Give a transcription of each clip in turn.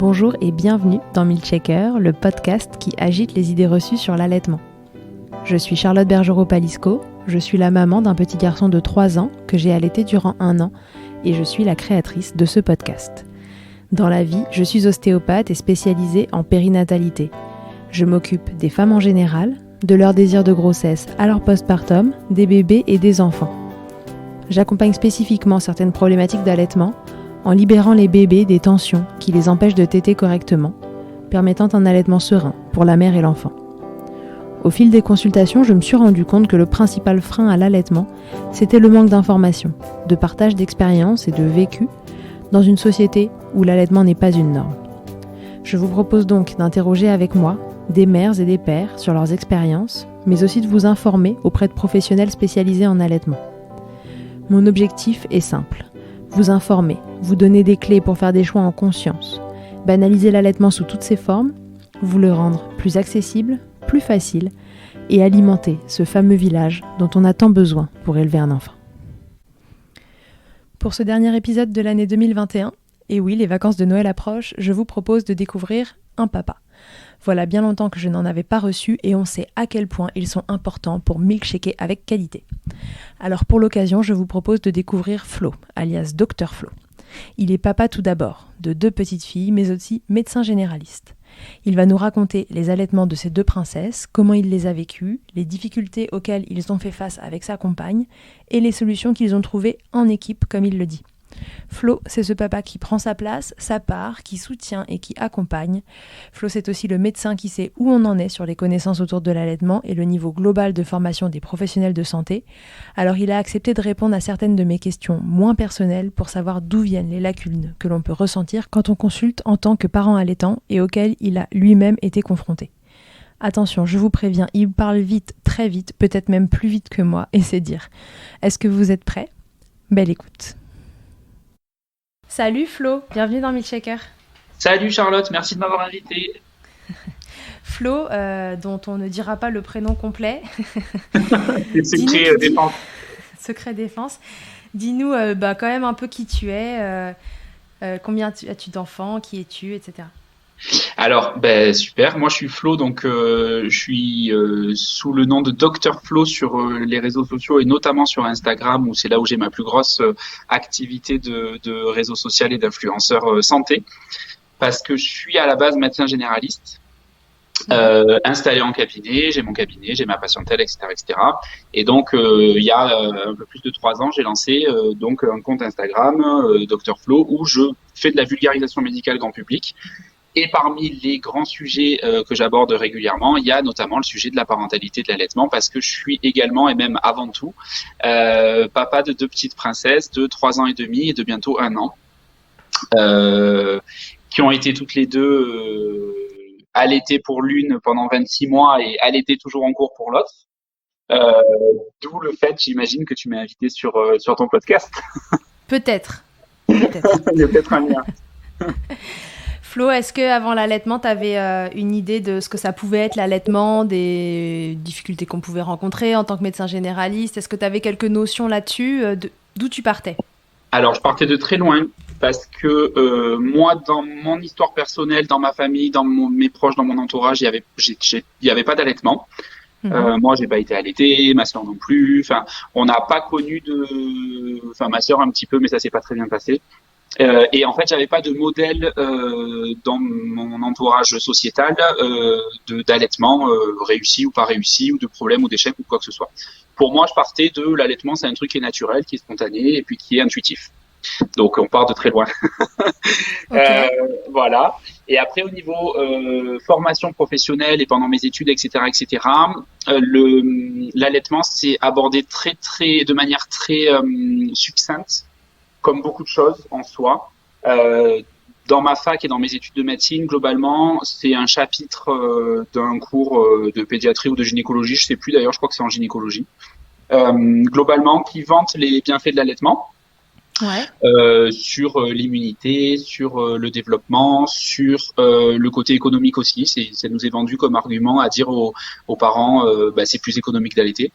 Bonjour et bienvenue dans Milkshaker, le podcast qui agite les idées reçues sur l'allaitement. Je suis Charlotte Bergerot-Palisco, je suis la maman d'un petit garçon de 3 ans que j'ai allaité durant 1 an et je suis la créatrice de ce podcast. Dans la vie, je suis ostéopathe et spécialisée en périnatalité. Je m'occupe des femmes en général, de leur désir de grossesse à leur postpartum, des bébés et des enfants. J'accompagne spécifiquement certaines problématiques d'allaitement en libérant les bébés des tensions qui les empêchent de téter correctement, permettant un allaitement serein pour la mère et l'enfant. Au fil des consultations, je me suis rendu compte que le principal frein à l'allaitement, c'était le manque d'informations, de partage d'expériences et de vécu dans une société où l'allaitement n'est pas une norme. Je vous propose donc d'interroger avec moi des mères et des pères sur leurs expériences, mais aussi de vous informer auprès de professionnels spécialisés en allaitement. Mon objectif est simple. Vous informer, vous donner des clés pour faire des choix en conscience, banaliser l'allaitement sous toutes ses formes, vous le rendre plus accessible, plus facile et alimenter ce fameux village dont on a tant besoin pour élever un enfant. Pour ce dernier épisode de l'année 2021, et oui, les vacances de Noël approchent, je vous propose de découvrir un papa. Voilà bien longtemps que je n'en avais pas reçu et on sait à quel point ils sont importants pour milkshaker avec qualité. Alors pour l'occasion, je vous propose de découvrir Flo, alias Dr Flo. Il est papa tout d'abord, de 2 petites filles, mais aussi médecin généraliste. Il va nous raconter les allaitements de ses 2 princesses, comment il les a vécues, les difficultés auxquelles ils ont fait face avec sa compagne et les solutions qu'ils ont trouvées en équipe, comme il le dit. Flo, c'est ce papa qui prend sa place, sa part, qui soutient et qui accompagne. Flo, c'est aussi le médecin qui sait où on en est sur les connaissances autour de l'allaitement et le niveau global de formation des professionnels de santé. Alors il a accepté de répondre à certaines de mes questions moins personnelles pour savoir d'où viennent les lacunes que l'on peut ressentir quand on consulte en tant que parent allaitant et auxquelles il a lui-même été confronté. Attention, je vous préviens, il parle vite, très vite, peut-être même plus vite que moi, et c'est dire. Est-ce que vous êtes prêts ? Belle écoute. Salut Flo, bienvenue dans Milkshaker. Salut Charlotte, merci de m'avoir invitée. Flo, dont on ne dira pas le prénom complet. Secret défense. Secret défense. Dis-nous quand même un peu qui tu es, combien as-tu d'enfants, qui es-tu, etc. Alors, super, moi je suis Flo, donc je suis sous le nom de Dr Flo sur les réseaux sociaux et notamment sur Instagram où c'est là où j'ai ma plus grosse activité de réseau social et d'influenceur santé parce que je suis à la base médecin généraliste installé en cabinet, j'ai mon cabinet, j'ai ma patientèle, etc. etc. Et donc il y a un peu plus de 3 ans, j'ai lancé donc un compte Instagram Dr Flo où je fais de la vulgarisation médicale grand public. Et parmi les grands sujets que j'aborde régulièrement, il y a notamment le sujet de la parentalité, de l'allaitement, parce que je suis également, et même avant tout, papa de 2 petites princesses de 3 ans et demi et de bientôt 1 an, qui ont été toutes les 2 allaitées pour l'une pendant 26 mois et allaitées toujours en cours pour l'autre. D'où le fait, j'imagine, que tu m'as invité sur ton podcast. Peut-être. Il y a peut-être un lien. Flo, est-ce qu'avant l'allaitement, tu avais une idée de ce que ça pouvait être l'allaitement, des difficultés qu'on pouvait rencontrer en tant que médecin généraliste ? Est-ce que tu avais quelques notions là-dessus ? D'où tu partais ? Alors, je partais de très loin parce que moi, dans mon histoire personnelle, dans ma famille, dans mes proches, dans mon entourage, il y avait pas d'allaitement. Moi, j'ai pas été allaitée, ma sœur non plus. Enfin, on n'a pas connu ma sœur un petit peu, mais ça s'est pas très bien passé. Et en fait, j'avais pas de modèle dans mon entourage sociétal d'allaitement réussi ou pas réussi, ou de problème ou d'échec ou quoi que ce soit. Pour moi, je partais de l'allaitement, c'est un truc qui est naturel, qui est spontané et puis qui est intuitif. Donc, on part de très loin. Okay. Voilà. Et après, au niveau formation professionnelle et pendant mes études, etc., l'allaitement, c'est abordé de manière très succincte. Comme beaucoup de choses en soi. Dans ma fac et dans mes études de médecine, globalement, c'est un chapitre d'un cours de pédiatrie ou de gynécologie, je sais plus d'ailleurs, je crois que c'est en gynécologie, globalement, qui vante les bienfaits de l'allaitement, sur l'immunité, sur le développement, sur le côté économique aussi. Ça nous est vendu comme argument à dire aux parents, c'est plus économique d'allaiter.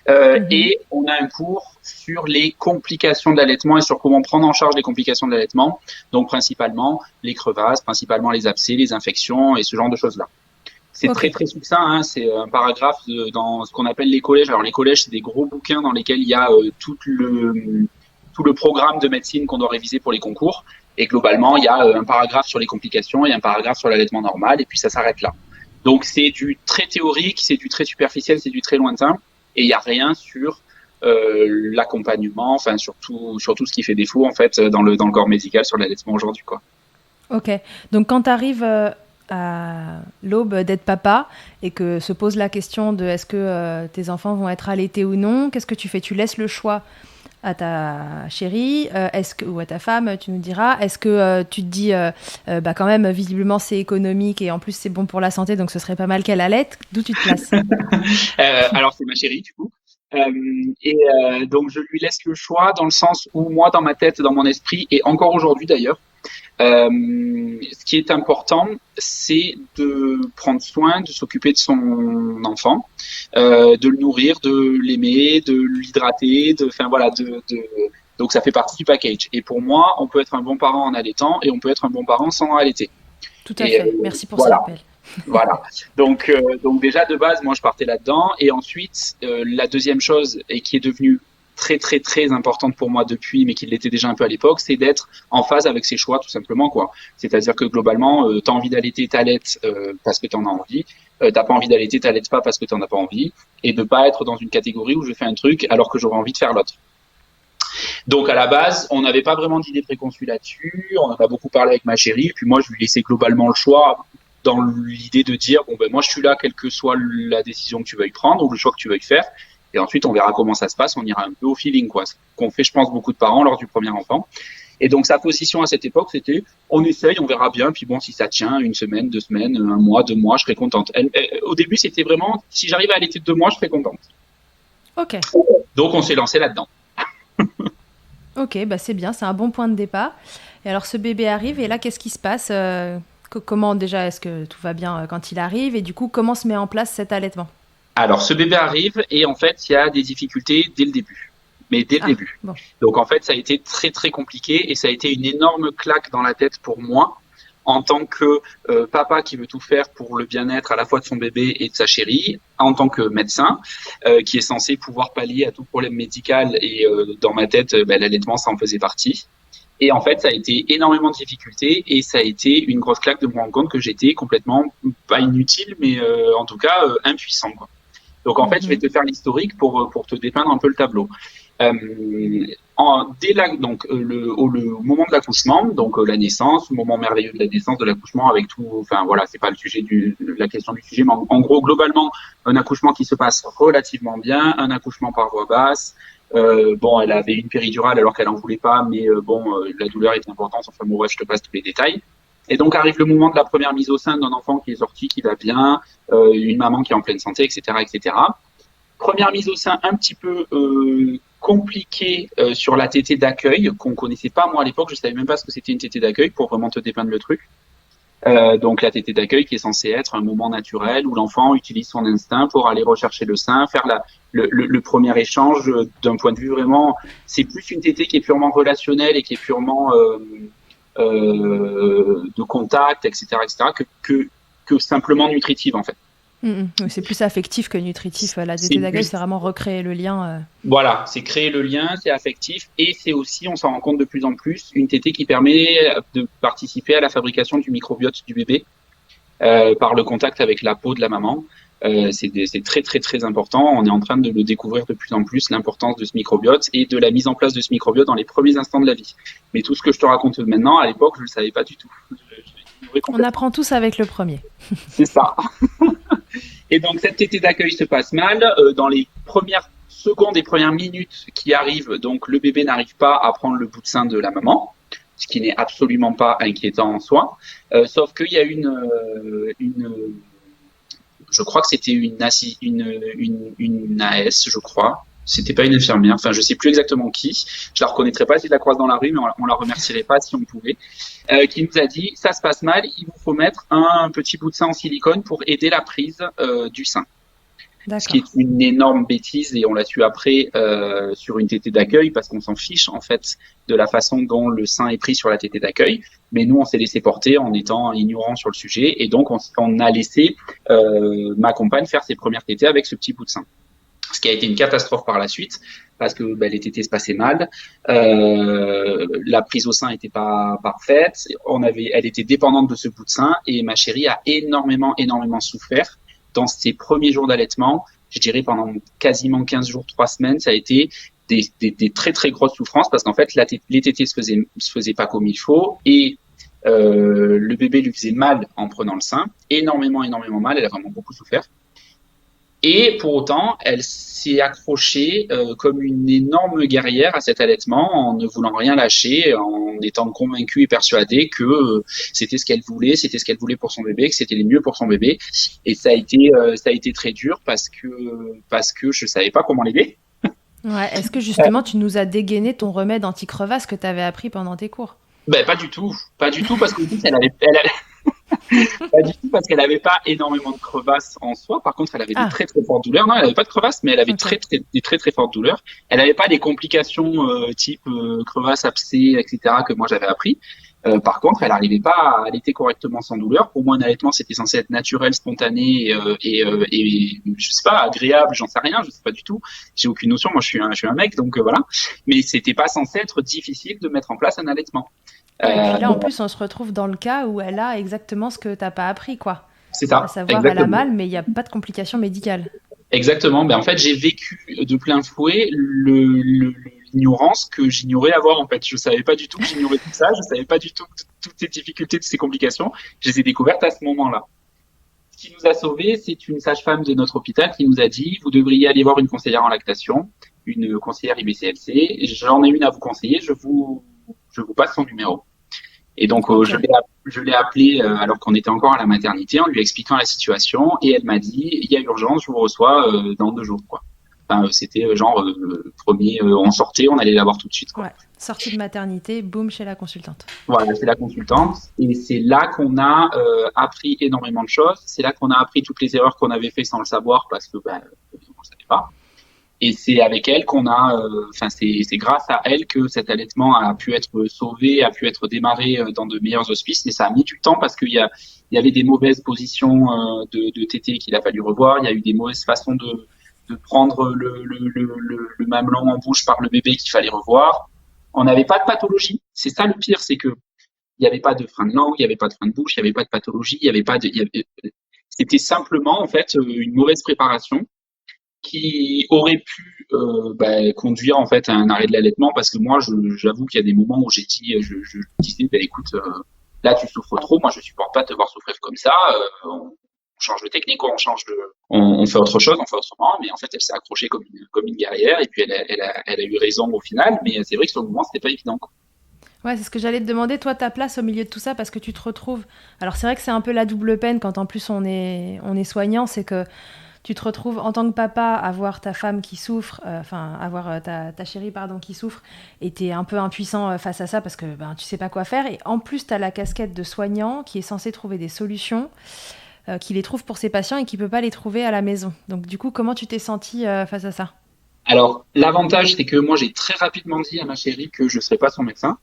Et on a un cours sur les complications de l'allaitement et sur comment prendre en charge les complications de l'allaitement. Donc, principalement les crevasses, principalement les abcès, les infections et ce genre de choses-là. C'est très très succinct, hein. C'est un paragraphe dans ce qu'on appelle les collèges. Alors les collèges, c'est des gros bouquins dans lesquels il y a tout le programme de médecine qu'on doit réviser pour les concours. Et globalement, il y a un paragraphe sur les complications et un paragraphe sur l'allaitement normal, et puis ça s'arrête là. Donc c'est du très théorique, c'est du très superficiel, c'est du très lointain, et il y a rien sur l'accompagnement, enfin sur tout ce qui fait défaut en fait dans le corps médical sur l'allaitement aujourd'hui, quoi. Ok, donc quand tu arrives à l'aube d'être papa et que se pose la question de est-ce que tes enfants vont être allaités ou non, qu'est-ce que tu fais? Tu laisses le choix à ta chérie, ou à ta femme, tu nous diras. Est-ce que tu te dis, quand même, visiblement c'est économique et en plus c'est bon pour la santé, donc ce serait pas mal qu'elle allaite? D'où tu te places? Alors c'est ma chérie du coup. Donc je lui laisse le choix dans le sens où moi dans ma tête, dans mon esprit et encore aujourd'hui d'ailleurs, ce qui est important, c'est de prendre soin, de s'occuper de son enfant, de le nourrir, de l'aimer, de l'hydrater, donc ça fait partie du package. Et pour moi, on peut être un bon parent en allaitant et on peut être un bon parent sans allaiter. Tout à fait. Merci pour ce rappel. Voilà. Donc déjà de base, moi je partais là-dedans. Et ensuite, la deuxième chose et qui est devenue très très très importante pour moi depuis, mais qui l'était déjà un peu à l'époque, c'est d'être en phase avec ses choix, tout simplement, quoi. C'est-à-dire que globalement, t'as envie d'allaiter, t'allaites parce que t'en as envie. T'as pas envie d'allaiter, t'allaites pas parce que t'en as pas envie. Et de pas être dans une catégorie où je fais un truc alors que j'aurais envie de faire l'autre. Donc à la base, on n'avait pas vraiment d'idée préconçue là-dessus. On en a beaucoup parlé avec ma chérie. Puis moi, je lui laissais globalement le choix dans l'idée de dire moi je suis là, quelle que soit la décision que tu veuilles prendre ou le choix que tu veuilles faire. Et ensuite, on verra comment ça se passe. On ira un peu au feeling, quoi. Ce qu'on fait, je pense, beaucoup de parents lors du premier enfant. Et donc, sa position à cette époque, c'était, on essaye, on verra bien. Puis bon, si ça tient, 1 semaine, 2 semaines, 1 mois, 2 mois, je serai contente. Au début, c'était vraiment, si j'arrive à allaiter 2 mois, je serai contente. Ok. Donc, on s'est lancé là-dedans. Ok, c'est bien, c'est un bon point de départ. Et alors, ce bébé arrive, et là, qu'est-ce qui se passe? Comment, déjà, est-ce que tout va bien quand il arrive? Et du coup, comment se met en place cet allaitement? Alors, ce bébé arrive et en fait, il y a des difficultés dès le début. Mais dès le début. Bon. Donc, en fait, ça a été très, très compliqué et ça a été une énorme claque dans la tête pour moi en tant que papa qui veut tout faire pour le bien-être à la fois de son bébé et de sa chérie, en tant que médecin qui est censé pouvoir pallier à tout problème médical et dans ma tête, l'allaitement, ça en faisait partie. Et en fait, ça a été énormément de difficultés et ça a été une grosse claque de me rendre compte que j'étais complètement, pas inutile, mais en tout cas impuissant, quoi. Donc en fait, je vais te faire l'historique pour te dépeindre un peu le tableau. Au moment de l'accouchement, donc la naissance, le moment merveilleux de la naissance, de l'accouchement avec tout, enfin voilà, c'est pas le sujet la question du sujet, mais en gros, globalement, un accouchement qui se passe relativement bien, un accouchement par voie basse. Elle avait une péridurale alors qu'elle en voulait pas, mais la douleur était importante. Enfin bon, bref, je te passe tous les détails. Et donc arrive le moment de la première mise au sein d'un enfant qui est sorti, qui va bien, une maman qui est en pleine santé, etc., etc. Première mise au sein un petit peu compliquée sur la tétée d'accueil qu'on connaissait pas moi à l'époque. Je savais même pas ce que c'était une tétée d'accueil pour vraiment te dépeindre le truc. Donc la tétée d'accueil qui est censée être un moment naturel où l'enfant utilise son instinct pour aller rechercher le sein, faire le premier échange d'un point de vue vraiment. C'est plus une tétée qui est purement relationnelle et qui est purement de contact, etc., que simplement nutritive en fait. C'est plus affectif que nutritif. La tétée d'accueil, c'est vraiment recréer le lien. Voilà, c'est créer le lien, c'est affectif et c'est aussi, on s'en rend compte de plus en plus, une tétée qui permet de participer à la fabrication du microbiote du bébé par le contact avec la peau de la maman. C'est très très très important. On est en train de le découvrir de plus en plus, l'importance de ce microbiote et de la mise en place de ce microbiote dans les premiers instants de la vie. Mais tout ce que je te raconte maintenant, à l'époque, je le savais pas du tout. On apprend tous avec le premier. C'est ça. Et donc cette tétée d'accueil se passe mal. Dans les premières secondes et premières minutes qui arrivent, donc le bébé n'arrive pas à prendre le bout de sein de la maman, ce qui n'est absolument pas inquiétant en soi. Sauf qu'il y a je crois que c'était une AS, je crois. C'était pas une infirmière. Enfin, je sais plus exactement qui. Je la reconnaîtrais pas si je la croise dans la rue, mais on la remercierait pas si on pouvait. Qui nous a dit, ça se passe mal, il vous faut mettre un petit bout de sein en silicone pour aider la prise du sein. Ce qui D'accord. est une énorme bêtise et on l'a su après sur une tétée d'accueil parce qu'on s'en fiche en fait de la façon dont le sein est pris sur la tétée d'accueil. Mais nous, on s'est laissé porter en étant ignorant sur le sujet et donc on a laissé ma compagne faire ses premières tétées avec ce petit bout de sein. Ce qui a été une catastrophe par la suite parce que les tétées se passaient mal, la prise au sein était pas parfaite, elle était dépendante de ce bout de sein et ma chérie a énormément souffert dans ses premiers jours d'allaitement. Je dirais pendant quasiment 15 jours, 3 semaines, ça a été des très très grosses souffrances parce qu'en fait les tétées se faisaient pas comme il faut et le bébé lui faisait mal en prenant le sein, énormément mal, elle a vraiment beaucoup souffert. Et pour autant, elle s'est accrochée comme une énorme guerrière à cet allaitement en ne voulant rien lâcher, en étant convaincue et persuadée que c'était ce qu'elle voulait pour son bébé, que c'était le mieux pour son bébé. Et ça a été très dur parce que je savais pas comment l'aider. Ouais. Est-ce que justement tu nous as dégainé ton remède anti-crevasse que tu avais appris pendant tes cours? Pas du tout, parce qu'en plus pas du tout parce qu'elle avait pas énormément de crevasses en soi. Par contre, elle avait des très très fortes douleurs. Non, elle avait pas de crevasses, mais elle avait des très très fortes douleurs. Elle avait pas des complications type crevasse, abcès, etc. que moi j'avais appris. Par contre, elle n'arrivait pas à allaiter correctement sans douleur. Pour moi, un allaitement, c'était censé être naturel, spontané et je sais pas, agréable. J'en sais rien, je sais pas du tout. J'ai aucune notion. Moi, je suis un mec, donc voilà. Mais c'était pas censé être difficile de mettre en place un allaitement. Ouais, et puis là, en plus, on se retrouve dans le cas où elle a exactement ce que t'as pas appris, quoi. C'est ça. À savoir, Exactement. elle a mal, mais il n'y a pas de complications médicales. Exactement. En fait, j'ai vécu de plein fouet l'ignorance que j'ignorais avoir. En fait, je savais pas du tout que j'ignorais tout ça. Je savais pas du tout toutes ces difficultés, toutes ces complications. Je les ai découvertes à ce moment-là. Ce qui nous a sauvés, c'est une sage-femme de notre hôpital qui nous a dit vous devriez aller voir une conseillère en lactation, une conseillère IBCLC. J'en ai une à vous conseiller. Je vous passe son numéro. Et donc, Okay. je l'ai appelée alors qu'on était encore à la maternité en lui expliquant la situation et elle m'a dit il y a urgence, je vous reçois dans 2 jours, quoi. Enfin, c'était premier, on sortait, on allait la voir tout de suite, quoi. Ouais, sortie de maternité, boum, chez la consultante. Voilà, c'est la consultante et c'est là qu'on a appris énormément de choses. C'est là qu'on a appris toutes les erreurs qu'on avait fait sans le savoir parce que on le savait pas. Et c'est avec elle qu'on a, c'est grâce à elle que cet allaitement a pu être sauvé, a pu être démarré dans de meilleurs auspices. Mais ça a mis du temps parce qu'il y avait des mauvaises positions de tétée qu'il a fallu revoir. Il y a eu des mauvaises façons de prendre le mamelon en bouche par le bébé qu'il fallait revoir. On n'avait pas de pathologie. C'est ça le pire, c'est que il n'y avait pas de frein de langue, il n'y avait pas de frein de bouche, il n'y avait pas de pathologie, c'était simplement en fait une mauvaise préparation qui aurait pu conduire en fait à un arrêt de l'allaitement parce que moi j'avoue qu'il y a des moments où je disais écoute là tu souffres trop, moi je supporte pas de te voir souffrir comme ça, on change de technique, on fait autre chose, on fait autrement, mais en fait elle s'est accrochée comme une guerrière et puis elle a eu raison au final, mais c'est vrai que sur le moment c'était pas évident, quoi. Ouais, c'est ce que j'allais te demander, toi, ta place au milieu de tout ça, parce que tu te retrouves... Alors c'est vrai que c'est un peu la double peine quand en plus on est soignant, c'est que tu te retrouves en tant que papa à voir ta femme qui souffre, à voir ta chérie qui souffre, et t'es un peu impuissant face à ça parce que tu sais pas quoi faire. Et en plus, t'as la casquette de soignant qui est censé trouver des solutions, qui les trouve pour ses patients et qui peut pas les trouver à la maison. Donc du coup, comment tu t'es sentie face à ça? Alors l'avantage c'est que moi j'ai très rapidement dit à ma chérie que je serais pas son médecin.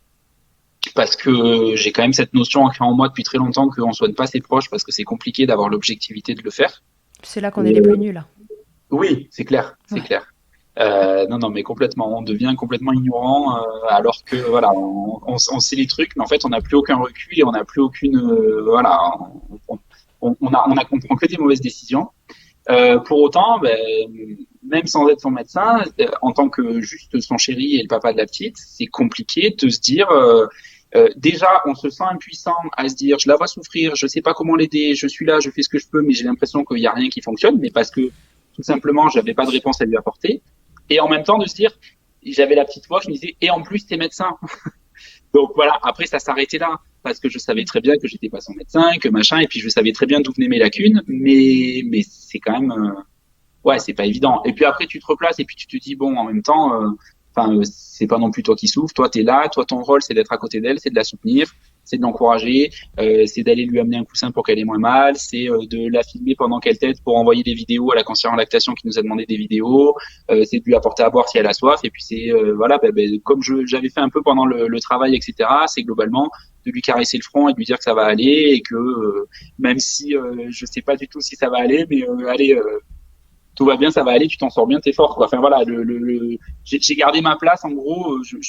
Parce que j'ai quand même cette notion ancrée en moi depuis très longtemps qu'on ne soigne pas ses proches parce que c'est compliqué d'avoir l'objectivité de le faire. C'est là qu'on est les plus nuls. Là. Oui, c'est clair, c'est clair. Non, mais complètement, on devient complètement ignorant alors que voilà, on sait les trucs, mais en fait, on n'a plus aucun recul et on n'a plus aucune, on comprend que des mauvaises décisions. Pour autant, même sans être son médecin, en tant que juste son chéri et le papa de la petite, c'est compliqué de se dire. Déjà, on se sent impuissant à se dire je la vois souffrir, je sais pas comment l'aider, je suis là, je fais ce que je peux, mais j'ai l'impression qu'il y a rien qui fonctionne, mais parce que tout simplement j'avais pas de réponse à lui apporter. Et en même temps de se dire, j'avais la petite voix, je me disais et en plus t'es médecin. Donc voilà, après ça s'arrêtait là parce que je savais très bien que j'étais pas son médecin, que machin, et puis je savais très bien d'où venaient mes lacunes, mais c'est quand même ouais, c'est pas évident. Et puis après tu te replaces et puis tu te dis bon, en même temps. C'est pas non plus toi qui souffres, toi t'es là, toi ton rôle c'est d'être à côté d'elle, c'est de la soutenir. c'est de l'encourager, c'est d'aller lui amener un coussin pour qu'elle ait moins mal, c'est de la filmer pendant qu'elle tète pour envoyer des vidéos à la conseillère en lactation qui nous a demandé des vidéos, c'est de lui apporter à boire si elle a soif, et puis c'est voilà, comme j'avais fait un peu pendant le travail, etc. C'est globalement de lui caresser le front et de lui dire que ça va aller et que même si je sais pas du tout si ça va aller, mais allez, tout va bien, ça va aller, tu t'en sors bien, t'es fort, quoi. Enfin voilà, j'ai gardé ma place. En gros, j'ai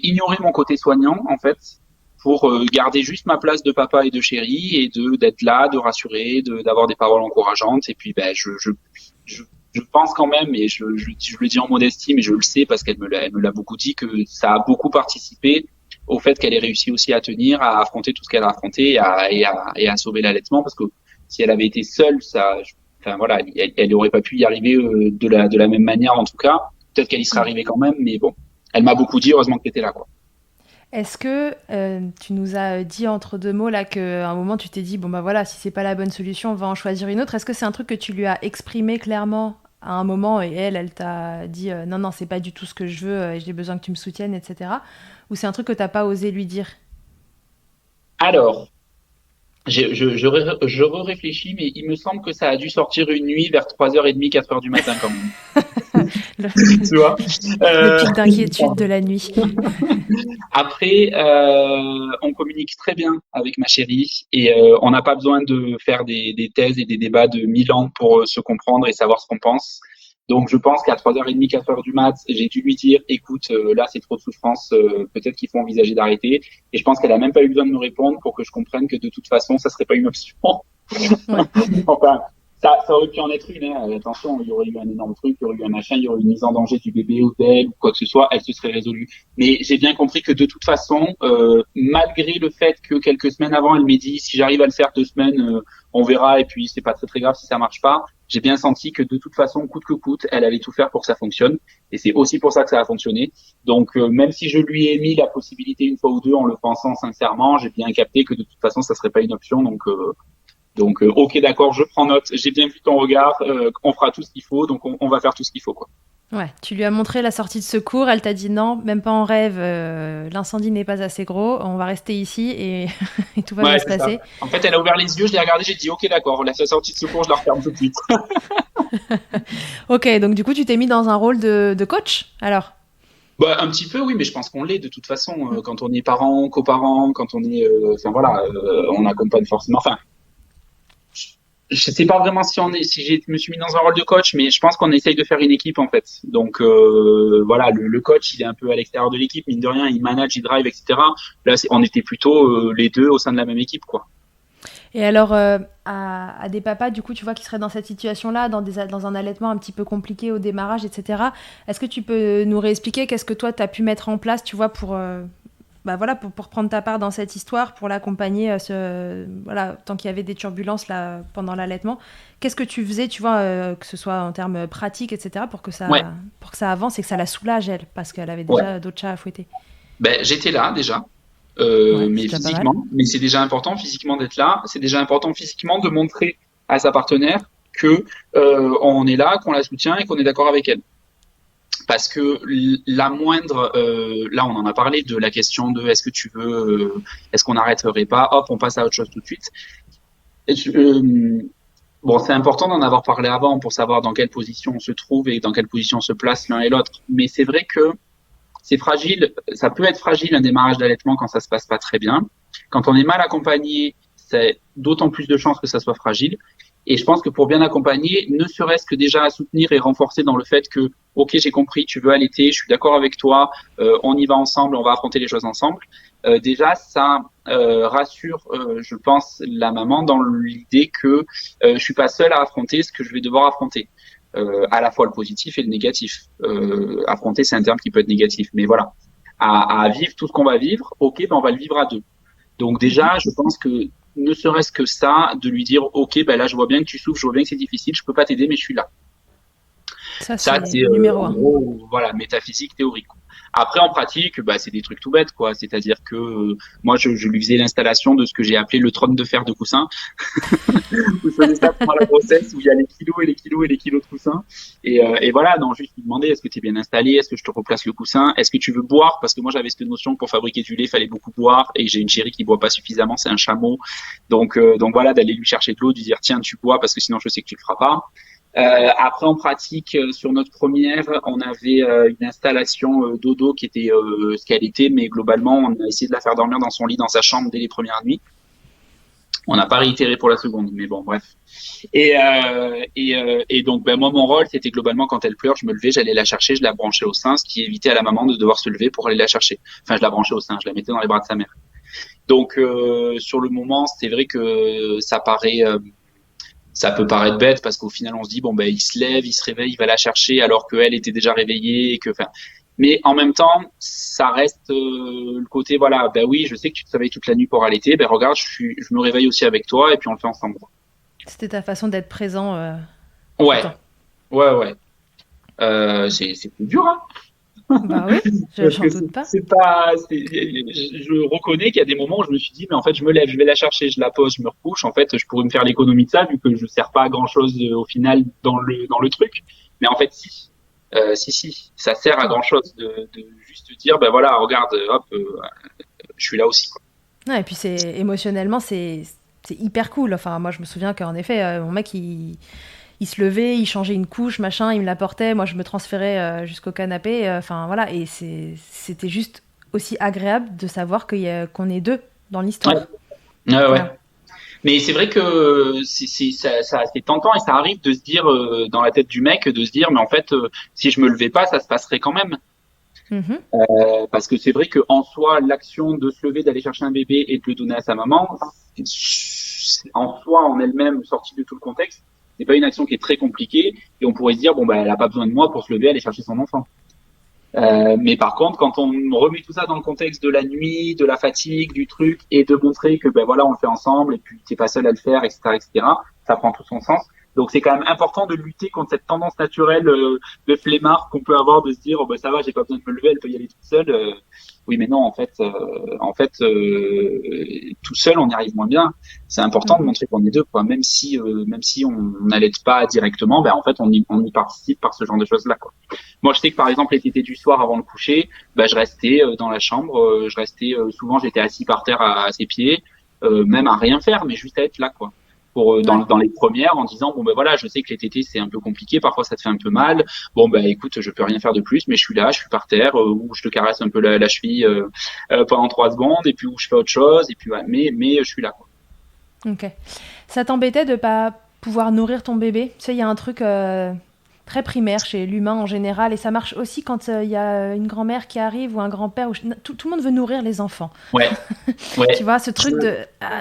ignoré mon côté soignant en fait pour garder juste ma place de papa et de chéri et d'être là, de rassurer, d'avoir des paroles encourageantes. Et puis je pense quand même, et je le dis en modestie, mais je le sais parce elle me l'a beaucoup dit, que ça a beaucoup participé au fait qu'elle ait réussi aussi à tenir, à affronter tout ce qu'elle a affronté et à sauver l'allaitement, parce que si elle avait été seule, enfin voilà, elle aurait pas pu y arriver de la même manière en tout cas. Peut-être qu'elle y serait arrivée quand même, mais bon, elle m'a beaucoup dit, heureusement que t'étais là, quoi. Est-ce que tu nous as dit entre deux mots là qu'à un moment tu t'es dit bon bah voilà, si c'est pas la bonne solution on va en choisir une autre. Est-ce que c'est un truc que tu lui as exprimé clairement à un moment et elle t'a dit non non c'est pas du tout ce que je veux, j'ai besoin que tu me soutiennes, etc. Ou c'est un truc que t'as pas osé lui dire? Alors, je réfléchis, mais il me semble que ça a dû sortir une nuit vers 3h30, 4h du matin quand même. le, Tu vois. le pic d'inquiétude de la nuit. Après, on communique très bien avec ma chérie et on n'a pas besoin de faire des thèses et des débats de 1000 ans pour se comprendre et savoir ce qu'on pense. Donc je pense qu'à 3h30, 4h du mat, j'ai dû lui dire, écoute, là c'est trop de souffrance, peut-être qu'il faut envisager d'arrêter. Et je pense qu'elle a même pas eu besoin de me répondre pour que je comprenne que de toute façon, ça serait pas une option. Ouais. Enfin, ça aurait pu en être une, hein. Attention, il y aurait eu un énorme truc, il y aurait eu un machin, il y aurait eu une mise en danger du bébé ou d'elle, ou quoi que ce soit, elle se serait résolue. Mais j'ai bien compris que de toute façon, malgré le fait que quelques semaines avant, elle m'ait dit, si j'arrive à le faire 2 semaines, on verra, et puis c'est pas très très grave si ça marche pas. J'ai bien senti que de toute façon, coûte que coûte, elle allait tout faire pour que ça fonctionne. Et c'est aussi pour ça que ça a fonctionné. Donc, même si je lui ai mis la possibilité une fois ou deux en le pensant sincèrement, j'ai bien capté que de toute façon, ça serait pas une option. Donc, ok, d'accord, je prends note. J'ai bien vu ton regard. On fera tout ce qu'il faut. Donc, on va faire tout ce qu'il faut, quoi. Ouais, tu lui as montré la sortie de secours, elle t'a dit non, même pas en rêve, l'incendie n'est pas assez gros, on va rester ici et, et tout va bien Ouais, se c'est ça. passer. En fait, elle a ouvert les yeux, je l'ai regardé, j'ai dit, ok, d'accord, la sortie de secours, je la referme tout de suite. Ok, donc du coup tu t'es mis dans un rôle de coach alors? Bah, un petit peu, oui, mais je pense qu'on l'est de toute façon. Mm. Quand on est parent, coparent, quand on est, enfin voilà, on accompagne forcément. Enfin, je sais pas vraiment si je me suis mis dans un rôle de coach, mais je pense qu'on essaye de faire une équipe en fait. Donc voilà, le coach il est un peu à l'extérieur de l'équipe, mine de rien, il manage, il drive, etc. Là, on était plutôt les deux au sein de la même équipe, quoi. Et alors, à des papas, du coup, tu vois, qui seraient dans cette situation-là, dans un allaitement un petit peu compliqué au démarrage, etc., est-ce que tu peux nous réexpliquer qu'est-ce que toi, tu as pu mettre en place, tu vois, bah voilà, pour prendre ta part dans cette histoire, pour l'accompagner, voilà, tant qu'il y avait des turbulences là, pendant l'allaitement? Qu'est-ce que tu faisais, tu vois, que ce soit en termes pratiques, etc., Ouais, pour que ça avance et que ça la soulage, elle, parce qu'elle avait ouais. déjà d'autres chats à fouetter? Ben j'étais là déjà. Ouais, c'est Mais déjà pas mal. physiquement, mais c'est déjà important physiquement d'être là. C'est déjà important physiquement de montrer à sa partenaire que on est là, qu'on la soutient et qu'on est d'accord avec elle. Parce que la moindre, là on en a parlé de la question de est-ce que tu veux, est-ce qu'on arrêterait pas, hop, on passe à autre chose tout de suite. Et bon, c'est important d'en avoir parlé avant pour savoir dans quelle position on se trouve et dans quelle position on se place l'un et l'autre. Mais c'est vrai que c'est fragile, ça peut être fragile un démarrage d'allaitement quand ça se passe pas très bien. Quand on est mal accompagné, c'est d'autant plus de chances que ça soit fragile. Et je pense que pour bien accompagner, ne serait-ce que déjà à soutenir et renforcer dans le fait que, ok, j'ai compris, tu veux allaiter, je suis d'accord avec toi, on y va ensemble, on va affronter les choses ensemble. Déjà, ça rassure, je pense, la maman dans l'idée que je suis pas seule à affronter ce que je vais devoir affronter. À la fois le positif et le négatif. Affronter, c'est un terme qui peut être négatif, mais voilà. À vivre tout ce qu'on va vivre, ok, ben on va le vivre à deux. Donc Mhm. déjà, je pense que ne serait-ce que ça, de lui dire, ok, ben là, je vois bien que tu souffres, je vois bien que c'est difficile, je peux pas t'aider, mais je suis là. Ça, Ça, c'est c'est numéro en un. gros, voilà, métaphysique, théorique. Après, en pratique, c'est des trucs tout bêtes, quoi. C'est-à-dire que moi, je lui faisais l'installation de ce que j'ai appelé le trône de fer de coussin. Vous savez ça pendant la grossesse où il y a les kilos et les kilos et les kilos de coussin. Et voilà, non, juste lui demander est-ce que tu es bien installé, est-ce que je te replace le coussin, est-ce que tu veux boire, parce que moi j'avais cette notion que pour fabriquer du lait, il fallait beaucoup boire, et j'ai une chérie qui boit pas suffisamment, c'est un chameau. Donc voilà, d'aller lui chercher de l'eau, de lui dire tiens, tu bois parce que sinon je sais que tu le feras pas. Après, en pratique, sur notre première, on avait une installation dodo qui était ce qu'elle était, mais globalement, on a essayé de la faire dormir dans son lit, dans sa chambre dès les premières nuits. On n'a pas réitéré pour la seconde, mais bon, bref. Et donc, moi, mon rôle, c'était globalement quand elle pleure, je me levais, j'allais la chercher, je la branchais au sein, ce qui évitait à la maman de devoir se lever pour aller la chercher. Enfin, je la branchais au sein, je la mettais dans les bras de sa mère. Donc, sur le moment, c'est vrai que ça peut paraître bête parce qu'au final, on se dit il se lève, il se réveille, il va la chercher alors qu'elle était déjà réveillée, mais en même temps, ça reste le côté oui, je sais que tu te réveilles toute la nuit pour allaiter, regarde, je me réveille aussi avec toi et puis on le fait ensemble. C'était ta façon d'être présent. Ouais, ouais. C'est plus dur, hein. Bah oui, j'en doute pas. Je reconnais qu'il y a des moments où je me suis dit, mais en fait, je me lève, je vais la chercher, je la pose, je me recouche. En fait, je pourrais me faire l'économie de ça, vu que je sers pas à grand chose au final dans le truc. Mais en fait, si. Si, ça sert à grand chose de juste dire, regarde, hop, je suis là aussi, quoi. Ouais, et puis émotionnellement, c'est hyper cool. Enfin, moi, je me souviens qu'en effet, mon mec, il se levait, il changeait une couche, machin, il me la portait, moi je me transférais jusqu'au canapé, enfin voilà, et c'était juste aussi agréable de savoir qu'on est deux dans l'histoire. Ouais. Voilà. Mais c'est vrai que c'est tentant et ça arrive de se dire dans la tête du mec, de se dire mais en fait si je me levais pas, ça se passerait quand même. Parce que c'est vrai que en soi, l'action de se lever, d'aller chercher un bébé et de le donner à sa maman, en soi, en elle-même, sortie de tout le contexte, c'est pas une action qui est très compliquée et on pourrait se dire elle a pas besoin de moi pour se lever, aller chercher son enfant. Mais par contre, quand on remet tout ça dans le contexte de la nuit, de la fatigue, du truc, et de montrer que on le fait ensemble, et puis t'es pas seul à le faire, etc., ça prend tout son sens. Donc c'est quand même important de lutter contre cette tendance naturelle de flemmard qu'on peut avoir de se dire ça va, j'ai pas besoin de me lever, elle peut y aller toute seule. Oui, mais non, en fait, tout seul, on y arrive moins bien. C'est important de montrer qu'on est deux, quoi. Même si on n'allait pas directement, en fait, on y participe par ce genre de choses-là, quoi. Moi, je sais que par exemple, les tétés du soir avant le coucher, je restais dans la chambre, souvent, j'étais assis par terre à ses pieds, même à rien faire, mais juste à être là, quoi. Dans les premières en disant je sais que les tétés c'est un peu compliqué, parfois ça te fait un peu mal, écoute, je peux rien faire de plus, mais je suis là, je suis par terre, ou je te caresse un peu la cheville pendant 3 secondes et puis où je fais autre chose et puis mais je suis là, quoi. Ok. Ça t'embêtait de pas pouvoir nourrir ton bébé? Tu sais, il y a un truc très primaire chez l'humain en général, et ça marche aussi quand il y a une grand-mère qui arrive ou un grand-père, tout le monde veut nourrir les enfants. Ouais. Tu vois, ce truc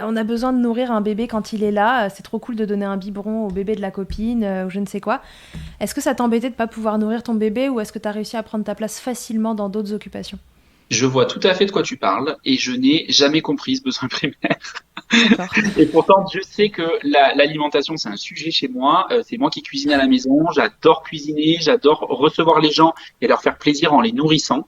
on a besoin de nourrir un bébé quand il est là, c'est trop cool de donner un biberon au bébé de la copine ou je ne sais quoi. Est-ce que ça t'embêtait de pas pouvoir nourrir ton bébé, ou est-ce que tu as réussi à prendre ta place facilement dans d'autres occupations? Je vois tout à fait de quoi tu parles et je n'ai jamais compris ce besoin primaire. Et pourtant, je sais que l'alimentation, c'est un sujet chez moi. C'est moi qui cuisine à la maison. J'adore cuisiner, j'adore recevoir les gens et leur faire plaisir en les nourrissant.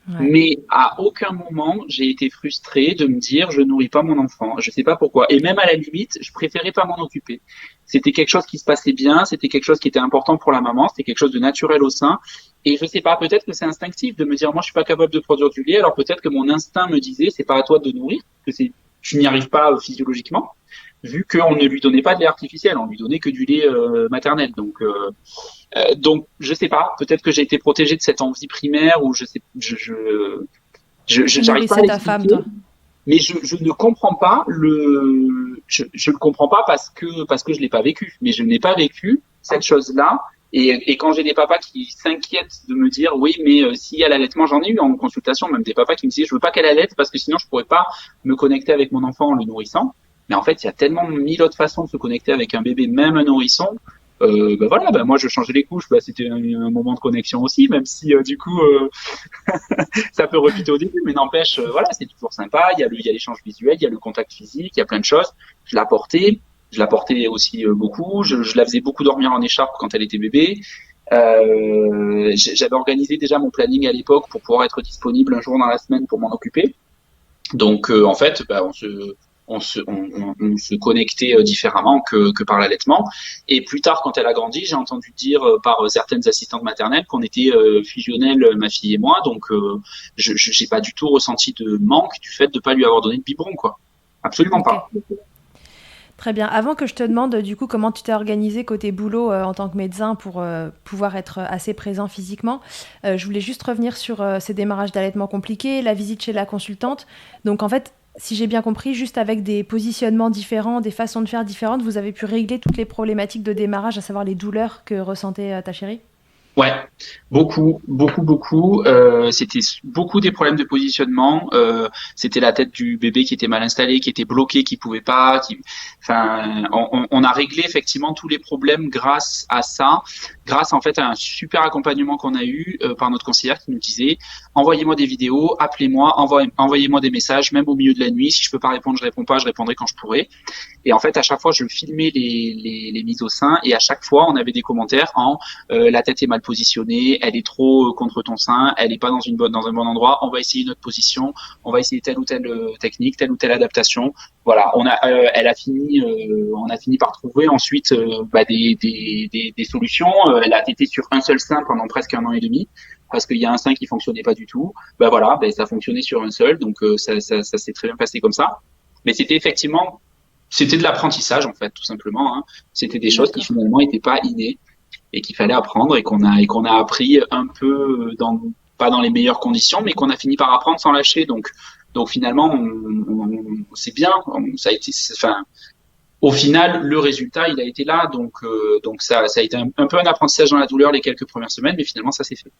Ouais. Mais à aucun moment, j'ai été frustrée de me dire je nourris pas mon enfant. Je sais pas pourquoi. Et même à la limite, je préférais pas m'en occuper. C'était quelque chose qui se passait bien, c'était quelque chose qui était important pour la maman, c'était quelque chose de naturel au sein. Et je sais pas, peut-être que c'est instinctif de me dire moi je suis pas capable de produire du lait, alors peut-être que mon instinct me disait c'est pas à toi de nourrir, que je n'y arrive pas physiologiquement, vu qu'on ne lui donnait pas de lait artificiel, on lui donnait que du lait maternel. Donc je sais pas, peut-être que j'ai été protégée de cette envie primaire, ou j'arrive pas à ta femme, toi. Mais je ne comprends pas je le comprends pas parce que je l'ai pas vécu. Mais je n'ai pas vécu cette chose-là. Et quand j'ai des papas qui s'inquiètent de me dire oui, mais s'il y a l'allaitement, j'en ai eu en consultation même des papas qui me disaient je veux pas qu'elle allaite parce que sinon je pourrais pas me connecter avec mon enfant en le nourrissant. Mais en fait, il y a tellement mille autres façons de se connecter avec un bébé, même un nourrisson. Moi je changeais les couches, c'était un moment de connexion aussi, même si du coup ça peut rebuter au début, mais n'empêche, c'est toujours sympa. Il y a l'échange visuel, il y a le contact physique, il y a plein de choses. Je la portais aussi beaucoup. Je la faisais beaucoup dormir en écharpe quand elle était bébé. J'avais organisé déjà mon planning à l'époque pour pouvoir être disponible un jour dans la semaine pour m'en occuper. Donc en fait, bah, on se connectait différemment que par l'allaitement. Et plus tard, quand elle a grandi, j'ai entendu dire par certaines assistantes maternelles qu'on était fusionnelles, ma fille et moi. Donc je j'ai pas du tout ressenti de manque du fait de pas lui avoir donné de biberon, quoi. Absolument Ok. pas. Très bien. Avant que je te demande du coup comment tu t'es organisé côté boulot en tant que médecin pour pouvoir être assez présent physiquement, je voulais juste revenir sur ces démarrages d'allaitement compliqués, la visite chez la consultante. Donc en fait, si j'ai bien compris, juste avec des positionnements différents, des façons de faire différentes, vous avez pu régler toutes les problématiques de démarrage, à savoir les douleurs que ressentait ta chérie? Ouais, beaucoup, beaucoup, beaucoup. C'était beaucoup des problèmes de positionnement. C'était la tête du bébé qui était mal installée, qui était bloquée, qui pouvait pas. Enfin, on a réglé effectivement tous les problèmes grâce à ça, grâce en fait à un super accompagnement qu'on a eu par notre conseillère qui nous disait envoyez-moi des vidéos, appelez-moi, envoyez-moi des messages, même au milieu de la nuit. Si je peux pas répondre, je réponds pas, je répondrai quand je pourrai. Et en fait, à chaque fois, je filmais les mises au sein et à chaque fois, on avait des commentaires en la tête est mal positionnée, elle est trop contre ton sein, elle est pas dans un bon endroit. On va essayer une autre position, on va essayer telle ou telle technique, telle ou telle adaptation. Voilà, on a fini par trouver ensuite bah, des solutions. Elle a été sur un seul sein pendant presque un an et demi parce qu'il y a un sein qui fonctionnait pas du tout. Ben voilà, ben ça fonctionnait sur un seul, donc ça s'est très bien passé comme ça. Mais c'était de l'apprentissage en fait, tout simplement. Hein. C'était des choses qui D'accord. finalement n'étaient pas innées et qu'il fallait apprendre et qu'on a appris un peu pas dans les meilleures conditions, mais qu'on a fini par apprendre sans lâcher. Donc finalement, c'est bien. Ça a été, enfin, au final, le résultat, il a été là. Donc ça a été un peu un apprentissage dans la douleur les quelques premières semaines, mais finalement ça s'est fait.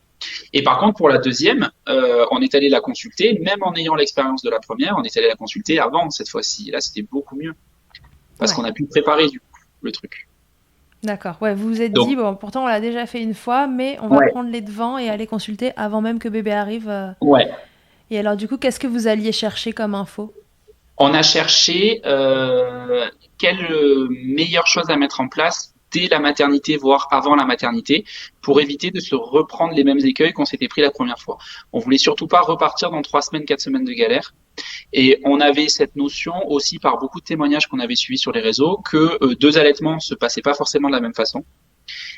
Et par contre, pour la deuxième, on est allé la consulter, même en ayant l'expérience de la première, on est allé la consulter avant cette fois-ci. Et là, c'était beaucoup mieux parce Ouais. qu'on a pu préparer du coup le truc. D'accord. Ouais, vous vous êtes dit, Donc, bon, pourtant on l'a déjà fait une fois, mais on va ouais, prendre les devants et aller consulter avant même que bébé arrive. ouais. Et alors, du coup, qu'est-ce que vous alliez chercher comme info? On a cherché quelle meilleure chose à mettre en place dès la maternité, voire avant la maternité, pour éviter de se reprendre les mêmes écueils qu'on s'était pris la première fois. On voulait surtout pas repartir dans 3 semaines, 4 semaines de galère. Et on avait cette notion aussi par beaucoup de témoignages qu'on avait suivis sur les réseaux que deux allaitements se passaient pas forcément de la même façon.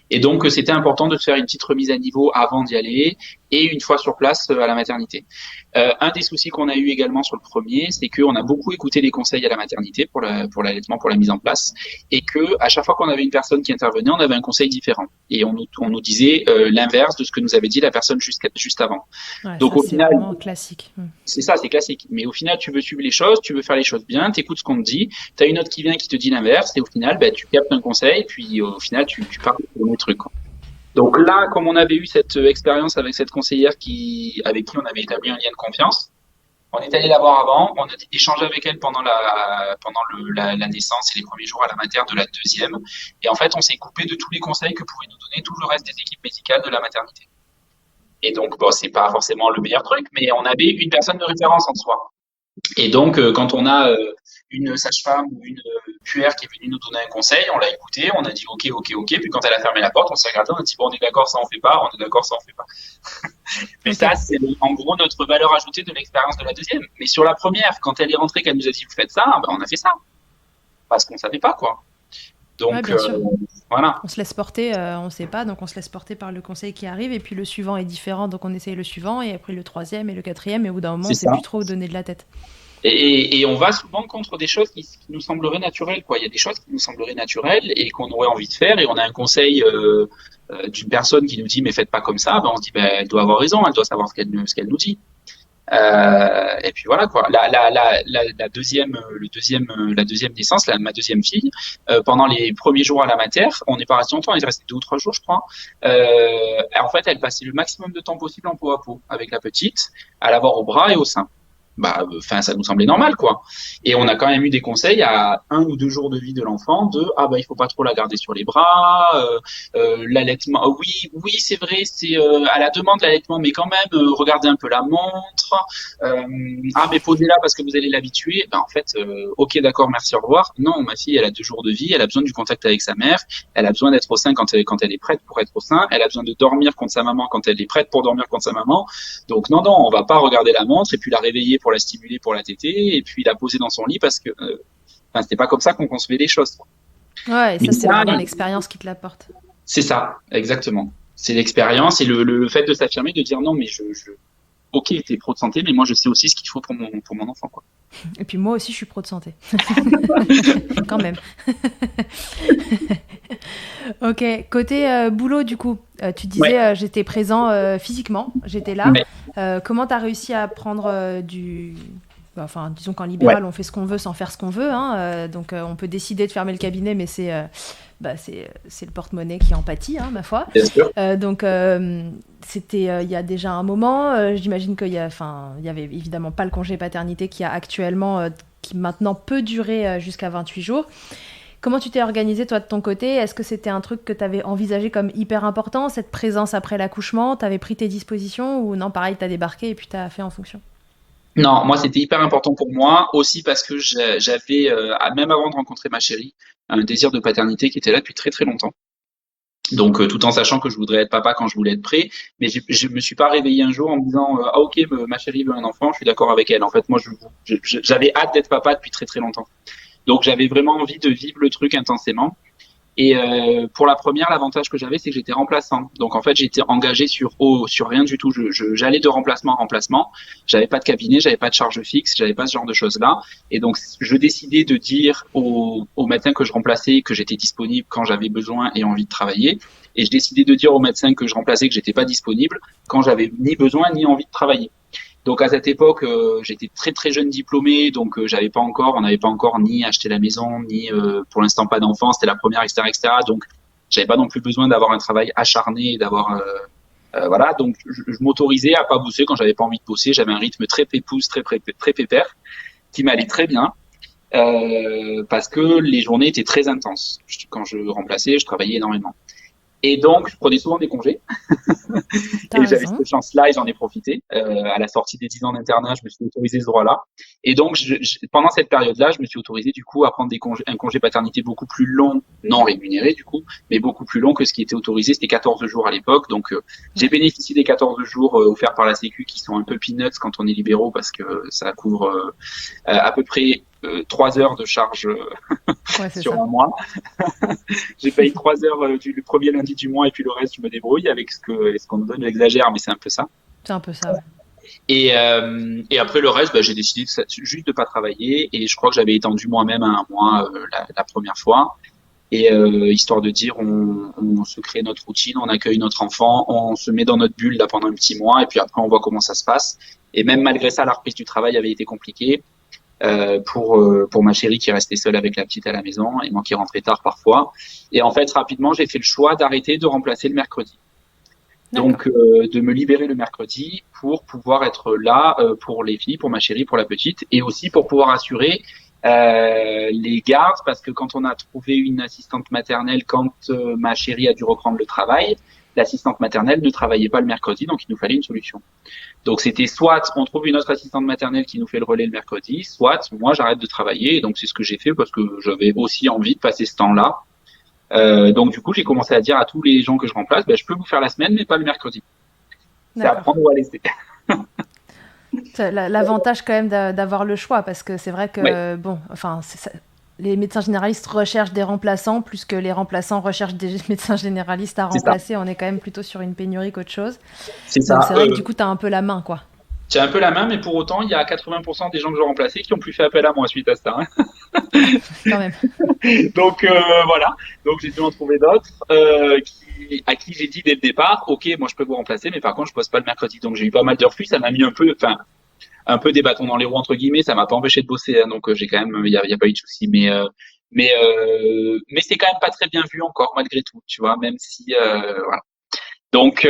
Et donc, c'était important de faire une petite remise à niveau avant d'y aller et une fois sur place à la maternité. Un des soucis qu'on a eu également sur le premier, c'est qu'on a beaucoup écouté les conseils à la maternité pour l'allaitement, pour la mise en place, et que à chaque fois qu'on avait une personne qui intervenait, on avait un conseil différent. Et on nous disait l'inverse de ce que nous avait dit la personne juste avant. Ouais, Donc ça au c'est final, vraiment classique. c'est ça, c'est classique. Mais au final, tu veux suivre les choses, tu veux faire les choses bien, t'écoutes ce qu'on te dit, t'as une autre qui vient qui te dit l'inverse, et au final, ben, tu captes un conseil, puis au final, tu pars pour le truc. Quoi. Donc là, comme on avait eu cette expérience avec cette conseillère avec qui on avait établi un lien de confiance, on est allé la voir avant, on a échangé avec elle pendant la naissance et les premiers jours à la mater de la deuxième, et en fait, on s'est coupé de tous les conseils que pouvaient nous donner tout le reste des équipes médicales de la maternité. Et donc, bon, c'est pas forcément le meilleur truc, mais on avait une personne de référence en soi. Et donc, quand on a une sage-femme ou une puère qui est venue nous donner un conseil, on l'a écouté, on a dit OK, OK, OK. Puis quand elle a fermé la porte, on s'est regardé, on a dit bon, on est d'accord, ça on fait pas, on est d'accord, ça on fait pas. Mais Ok. ça, c'est en gros notre valeur ajoutée de l'expérience de la deuxième. Mais sur la première, quand elle est rentrée, qu'elle nous a dit vous faites ça, ben, on a fait ça parce qu'on savait pas quoi. Ouais, Donc bien sûr. voilà. On se laisse porter, on sait pas, donc on se laisse porter par le conseil qui arrive, et puis le suivant est différent, donc on essaye le suivant, et après le troisième et le quatrième, et au bout d'un moment, C'est on sait ça. plus trop où donner de la tête. Et on va souvent contre des choses qui nous sembleraient naturelles, quoi. Il y a des choses qui nous sembleraient naturelles et qu'on aurait envie de faire, et on a un conseil d'une personne qui nous dit mais faites pas comme ça, ben on se dit ben elle doit avoir raison, elle doit savoir ce qu'elle nous dit. Et puis voilà quoi. La deuxième, la deuxième naissance, ma deuxième fille, pendant les premiers jours à la mater, on n'est pas resté longtemps, on est resté 2 ou 3 jours, je crois. En fait, elle passait le maximum de temps possible en peau à peau avec la petite, à l'avoir au bras et au sein. enfin, ça nous semblait normal, quoi. Et on a quand même eu des conseils à 1 ou 2 jours de vie de l'enfant il faut pas trop la garder sur les bras, l'allaitement. Oui, oui, c'est vrai, c'est à la demande l'allaitement, mais quand même, regardez un peu la montre. Euh, mais posez-la parce que vous allez l'habituer. En fait, ok, d'accord, merci, au revoir. Non, ma fille, elle a 2 jours de vie, elle a besoin du contact avec sa mère, elle a besoin d'être au sein quand elle est prête pour être au sein, elle a besoin de dormir contre sa maman quand elle est prête pour dormir contre sa maman. Donc non, non, on va pas regarder la montre et puis la réveiller pour la stimuler, pour la téter et puis la poser dans son lit parce que, c'était pas comme ça qu'on concevait les choses. Ouais, et Mais ça, c'est ça, vraiment l'expérience qui te l'apporte. c'est ça, exactement. C'est l'expérience et le fait de s'affirmer, de dire non, mais ok, t'es pro de santé, mais moi je sais aussi ce qu'il faut pour mon enfant, quoi. Et puis moi aussi, je suis pro de santé. Quand même. Ok, côté boulot, du coup, tu Ouais, disais j'étais présent physiquement, j'étais là. ouais, Comment tu as réussi à prendre du... Enfin, disons qu'en ouais, libéral, on fait ce qu'on veut sans faire ce qu'on veut, hein, donc on peut décider de fermer le cabinet, mais c'est le porte-monnaie qui en pâtit, hein, ma foi. bien sûr. Donc c'était il y a déjà un moment. J'imagine il y avait évidemment pas le congé paternité qui a actuellement, qui maintenant peut durer jusqu'à 28 jours. Comment tu t'es organisé toi de ton côté? Est-ce que c'était un truc que tu avais envisagé comme hyper important, cette présence après l'accouchement? Tu avais pris tes dispositions ou non, pareil, tu as débarqué et puis tu as fait en fonction? Non, moi c'était hyper important pour moi aussi parce que j'avais, même avant de rencontrer ma chérie, un désir de paternité qui était là depuis très très longtemps. Donc, tout en sachant que je voudrais être papa quand je voulais être prêt, mais je me suis pas réveillé un jour en me disant ah ok, ma chérie veut un enfant, je suis d'accord avec elle. En fait, moi, j'avais hâte d'être papa depuis très très longtemps. Donc, j'avais vraiment envie de vivre le truc intensément. Et pour la première, l'avantage que j'avais, c'est que j'étais remplaçant. Donc en fait, j'étais engagé sur rien du tout. J'allais de remplacement en remplacement. J'avais pas de cabinet, j'avais pas de charge fixe, j'avais pas ce genre de choses-là. Et donc je décidais de dire au médecin que je remplaçais que j'étais disponible quand j'avais besoin et envie de travailler. Et je décidais de dire au médecin que je remplaçais que j'étais pas disponible quand j'avais ni besoin ni envie de travailler. Donc à cette époque, j'étais très très jeune diplômé, donc on n'avait pas encore ni acheté la maison, ni pour l'instant pas d'enfant, c'était la première, etc., etc. Donc j'avais pas non plus besoin d'avoir un travail acharné, voilà. Donc je m'autorisais à pas bosser quand j'avais pas envie de bosser. J'avais un rythme très pépouze, très pépère, qui m'allait très bien. Parce que les journées étaient très intenses. Quand je remplaçais, je travaillais énormément. Et donc, je prenais souvent des congés. T'as Et j'avais raison. cette chance-là et j'en ai profité. À la sortie des 10 ans d'internat, je me suis autorisé ce droit-là. Et donc, pendant cette période-là, je me suis autorisé du coup à prendre un congé paternité beaucoup plus long, non rémunéré du coup, mais beaucoup plus long que ce qui était autorisé. C'était 14 jours à l'époque. Donc, j'ai Ouais. bénéficié des 14 jours offerts par la Sécu qui sont un peu peanuts quand on est libéraux parce que ça couvre à peu près 3 heures de charge Ouais, c'est sur ça. un mois. J'ai payé 3 heures le premier lundi du mois et puis le reste, je me débrouille avec ce qu'on me donne. J'exagère, mais c'est un peu ça. C'est un peu ça, ouais. Et après le reste, j'ai décidé juste de pas travailler et je crois que j'avais étendu moi-même à un mois la première fois. Et histoire de dire, on se crée notre routine, on accueille notre enfant, on se met dans notre bulle là pendant un petit mois et puis après on voit comment ça se passe. Et même malgré ça, la reprise du travail avait été compliquée pour ma chérie qui restait seule avec la petite à la maison et moi qui rentrais tard parfois. Et en fait, rapidement, j'ai fait le choix d'arrêter de remplacer le mercredi. D'accord. Donc, de me libérer le mercredi pour pouvoir être là pour les filles, pour ma chérie, pour la petite, et aussi pour pouvoir assurer les gardes, parce que quand on a trouvé une assistante maternelle, quand ma chérie a dû reprendre le travail, l'assistante maternelle ne travaillait pas le mercredi, donc il nous fallait une solution. Donc c'était soit on trouve une autre assistante maternelle qui nous fait le relais le mercredi, soit moi j'arrête de travailler, et donc c'est ce que j'ai fait parce que j'avais aussi envie de passer ce temps-là. Donc du coup j'ai commencé à dire à tous les gens que je remplace, je peux vous faire la semaine, mais pas le mercredi. C'est à D'accord. prendre ou à laisser. L'avantage quand même d'avoir le choix, parce que c'est vrai Ouais, que, bon, enfin, les médecins généralistes recherchent des remplaçants, plus que les remplaçants recherchent des médecins généralistes à c'est ça. remplacer. On est quand même plutôt sur une pénurie qu'autre chose. C'est Donc ça. c'est vrai que du coup, tu as un peu la main, quoi. J'ai un peu la main, mais pour autant, il y a 80% des gens que je remplaçais qui ont plus fait appel à moi suite à ça. Hein. Quand même. Donc voilà. Donc j'ai dû en trouver d'autres à qui j'ai dit dès le départ, ok, moi je peux vous remplacer, mais par contre je bosse pas le mercredi. Donc j'ai eu pas mal de refus. Ça m'a mis un peu des bâtons dans les roues entre guillemets. Ça m'a pas empêché de bosser. Hein, donc j'ai quand même, y a pas eu de souci. Mais c'est quand même pas très bien vu encore malgré tout. Tu vois, même si voilà. Donc,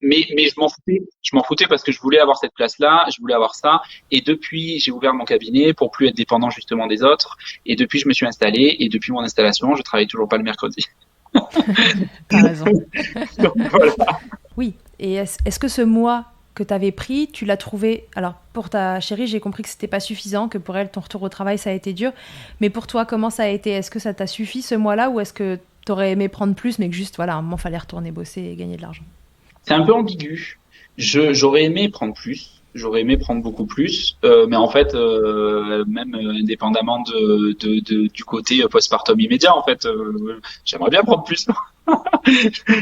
mais je m'en foutais parce que je voulais avoir cette place-là, je voulais avoir ça. Et depuis, j'ai ouvert mon cabinet pour plus être dépendant justement des autres. Et depuis, je me suis installé. Et depuis mon installation, je travaille toujours pas le mercredi. T'as raison. Donc, voilà. Oui. Et est-ce que ce mois que tu avais pris, tu l'as trouvé... Alors, pour ta chérie, j'ai compris que c'était pas suffisant, que pour elle, ton retour au travail, ça a été dur. Mais pour toi, comment ça a été? Est-ce que ça t'a suffi ce mois-là ou est-ce que t'aurais aimé prendre plus, mais que juste, voilà, à un moment, fallait retourner bosser et gagner de l'argent? C'est un peu ambigu. J'aurais aimé prendre plus. J'aurais aimé prendre beaucoup plus, mais en fait, même indépendamment du côté postpartum immédiat, en fait, j'aimerais bien prendre plus.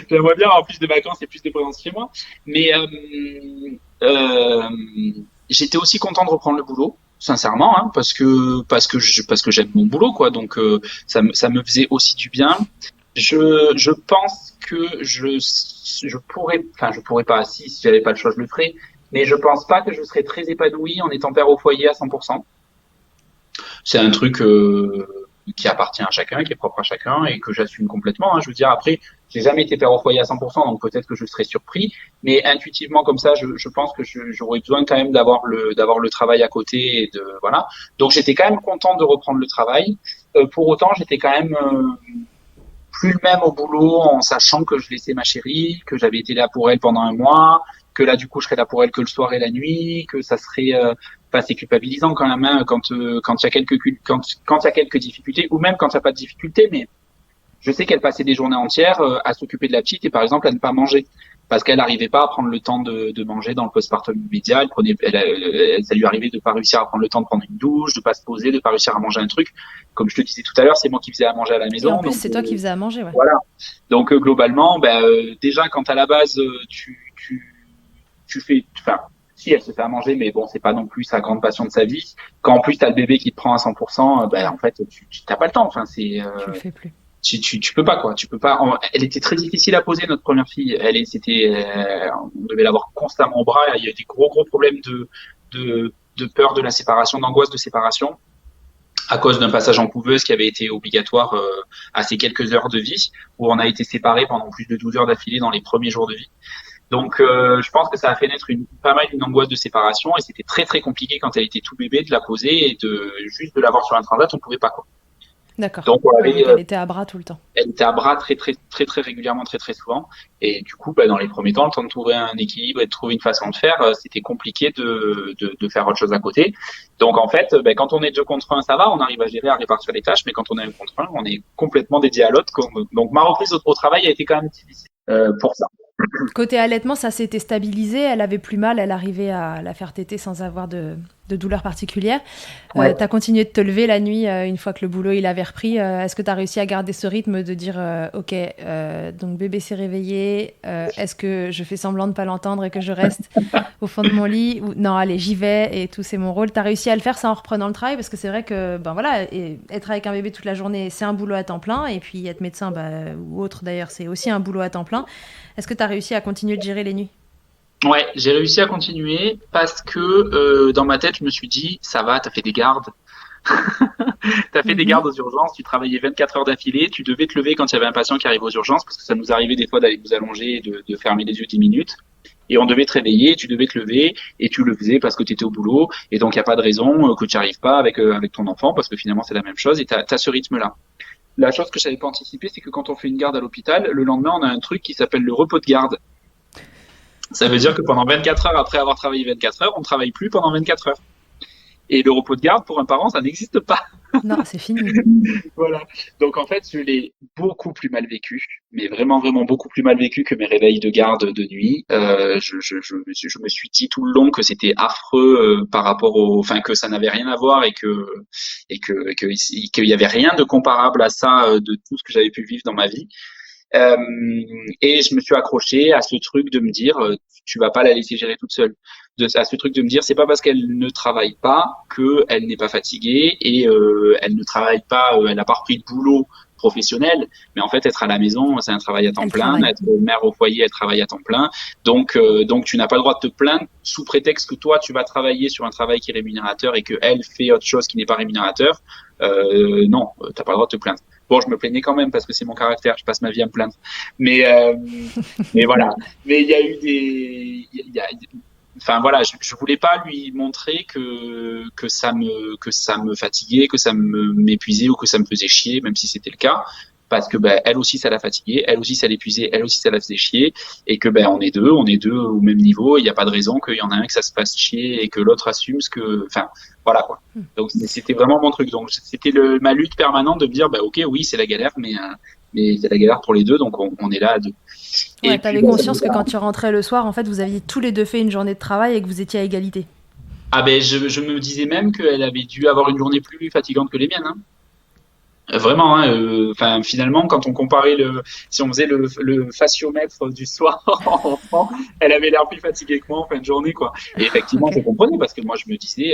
J'aimerais bien avoir plus de vacances et plus de présence chez moi. Mais euh, j'étais aussi content de reprendre le boulot, sincèrement, hein, parce que j'aime mon boulot, quoi. Donc ça me faisait aussi du bien. Je pense que je pourrais pas, si j'avais pas le choix, je le ferais, mais je pense pas que je serais très épanoui en étant père au foyer à 100%. C'est un truc qui appartient à chacun, qui est propre à chacun et que j'assume complètement, hein. Je veux dire, après, j'ai jamais été père au foyer à 100%, donc peut-être que je serais surpris, mais intuitivement comme ça, je pense que j'aurais besoin quand même d'avoir le travail à côté et de voilà. Donc j'étais quand même content de reprendre le travail. Pour autant, j'étais quand même plus le même au boulot en sachant que je laissais ma chérie, que j'avais été là pour elle pendant un mois, que là du coup je serais là pour elle que le soir et la nuit, que ça serait pas c'est culpabilisant quand même hein, quand il y a quand il y a quelques difficultés ou même quand il n'y a pas de difficultés, mais je sais qu'elle passait des journées entières à s'occuper de la petite et par exemple à ne pas manger parce qu'elle n'arrivait pas à prendre le temps de manger dans le postpartum immédiat. Ça lui arrivait de pas réussir à prendre le temps de prendre une douche, de pas se poser, de pas réussir à manger un truc. Comme je te disais tout à l'heure, c'est moi qui faisais à manger à la Et en maison. plus, Donc, c'est toi qui faisais à manger, ouais. voilà. Donc globalement, ben, déjà quand à la base tu fais, enfin, si elle se fait à manger, mais bon, c'est pas non plus sa grande passion de sa vie. Quand en plus t'as le bébé qui te prend à 100%, ben en fait tu t'as pas le temps. Enfin c'est Tu le fais plus. tu peux pas quoi, tu peux pas. Elle était très difficile à poser notre première fille. On devait l'avoir constamment au bras. Il y a eu des gros problèmes de peur de la séparation, d'angoisse de séparation à cause d'un passage en couveuse qui avait été obligatoire à ces quelques heures de vie, où on a été séparés pendant plus de 12 heures d'affilée dans les premiers jours de vie. Donc je pense que ça a fait naître pas mal une angoisse de séparation et c'était très très compliqué quand elle était tout bébé de la poser et de juste de l'avoir sur un transat, on pouvait pas quoi. D'accord. Donc on Ouais, avait donc elle était à bras tout le temps. elle était à bras très régulièrement, très souvent. Et du coup, bah, dans les premiers temps, le temps de trouver un équilibre et de trouver une façon de faire, c'était compliqué de faire autre chose à côté. Donc en fait, bah, quand on est deux contre un, ça va, on arrive à gérer, à répartir les tâches, mais quand on est un contre un, on est complètement dédié à l'autre. Donc ma reprise au travail a été quand même difficile pour ça. Côté allaitement, ça s'était stabilisé, elle avait plus mal, elle arrivait à la faire téter sans avoir de douleur particulière. Ouais. T'as continué de te lever la nuit une fois que le boulot il avait repris. Est-ce que t'as réussi à garder ce rythme de dire ok, donc bébé s'est réveillé, est-ce que je fais semblant de pas l'entendre et que je reste au fond de mon lit ou non, allez, j'y vais et tout c'est mon rôle. T'as réussi à le faire ça en reprenant le travail parce que c'est vrai que ben voilà, être avec un bébé toute la journée c'est un boulot à temps plein et puis être médecin ou autre d'ailleurs c'est aussi un boulot à temps plein. Est-ce que tu as réussi à continuer de gérer les nuits? Ouais, j'ai réussi à continuer parce que dans ma tête, je me suis dit, ça va, t'as fait des gardes. T'as fait des Mhm. gardes aux urgences, tu travaillais 24 heures d'affilée, tu devais te lever quand il y avait un patient qui arrivait aux urgences, parce que ça nous arrivait des fois d'aller nous allonger et de fermer les yeux 10 minutes. Et on devait te réveiller, tu devais te lever, et tu le faisais parce que tu étais au boulot, et donc il n'y a pas de raison que tu n'y arrives pas avec ton enfant, parce que finalement c'est la même chose, et t'as ce rythme-là. La chose que je n'avais pas anticipé, c'est que quand on fait une garde à l'hôpital, le lendemain on a un truc qui s'appelle le repos de garde. Ça veut dire que pendant 24 heures après avoir travaillé 24 heures, on ne travaille plus pendant 24 heures. Et le repos de garde, pour un parent, ça n'existe pas. Non, c'est fini. Voilà. Donc en fait, je l'ai beaucoup plus mal vécu, mais vraiment beaucoup plus mal vécu que mes réveils de garde de nuit. Je me suis dit tout le long que c'était affreux par rapport enfin que ça n'avait rien à voir qu'il y avait rien de comparable à ça de tout ce que j'avais pu vivre dans ma vie. Euh, et je me suis accroché à ce truc de me dire, tu vas pas la laisser gérer toute seule. À ce truc de me dire, c'est pas parce qu'elle ne travaille pas qu'elle n'est pas fatiguée et elle ne travaille pas, elle n'a pas repris de boulot professionnelle, mais en fait, être à la maison, c'est un travail à temps plein. Être mère au foyer, elle travaille à temps plein. Donc, tu n'as pas le droit de te plaindre sous prétexte que toi, tu vas travailler sur un travail qui est rémunérateur et que elle fait autre chose qui n'est pas rémunérateur. Non, t'as pas le droit de te plaindre. Bon, je me plaignais quand même parce que c'est mon caractère, je passe ma vie à me plaindre. Mais voilà. Mais il y a eu enfin voilà, je voulais pas lui montrer que ça me fatiguait, que ça m'épuisait ou que ça me faisait chier, même si c'était le cas, parce que elle aussi ça la fatiguait, elle aussi ça l'épuisait, elle aussi ça la faisait chier, et que on est deux au même niveau, il n'y a pas de raison qu'il y en a un que ça se fasse chier et que l'autre assume enfin voilà quoi. Donc c'était vraiment mon truc. Donc c'était ma lutte permanente de me dire ok, oui c'est la galère, mais c'est la galère pour les deux, donc on est là à deux. Ouais, t'avais conscience que quand tu rentrais le soir, en fait, vous aviez tous les deux fait une journée de travail et que vous étiez à égalité. Ah je me disais même qu'elle avait dû avoir une journée plus fatigante que les miennes. Hein. Vraiment, enfin finalement, quand on comparait si on faisait le fasciomètre du soir en enfant, elle avait l'air plus fatiguée que moi en fin de journée, quoi. Et effectivement, je comprenais parce que moi je me disais,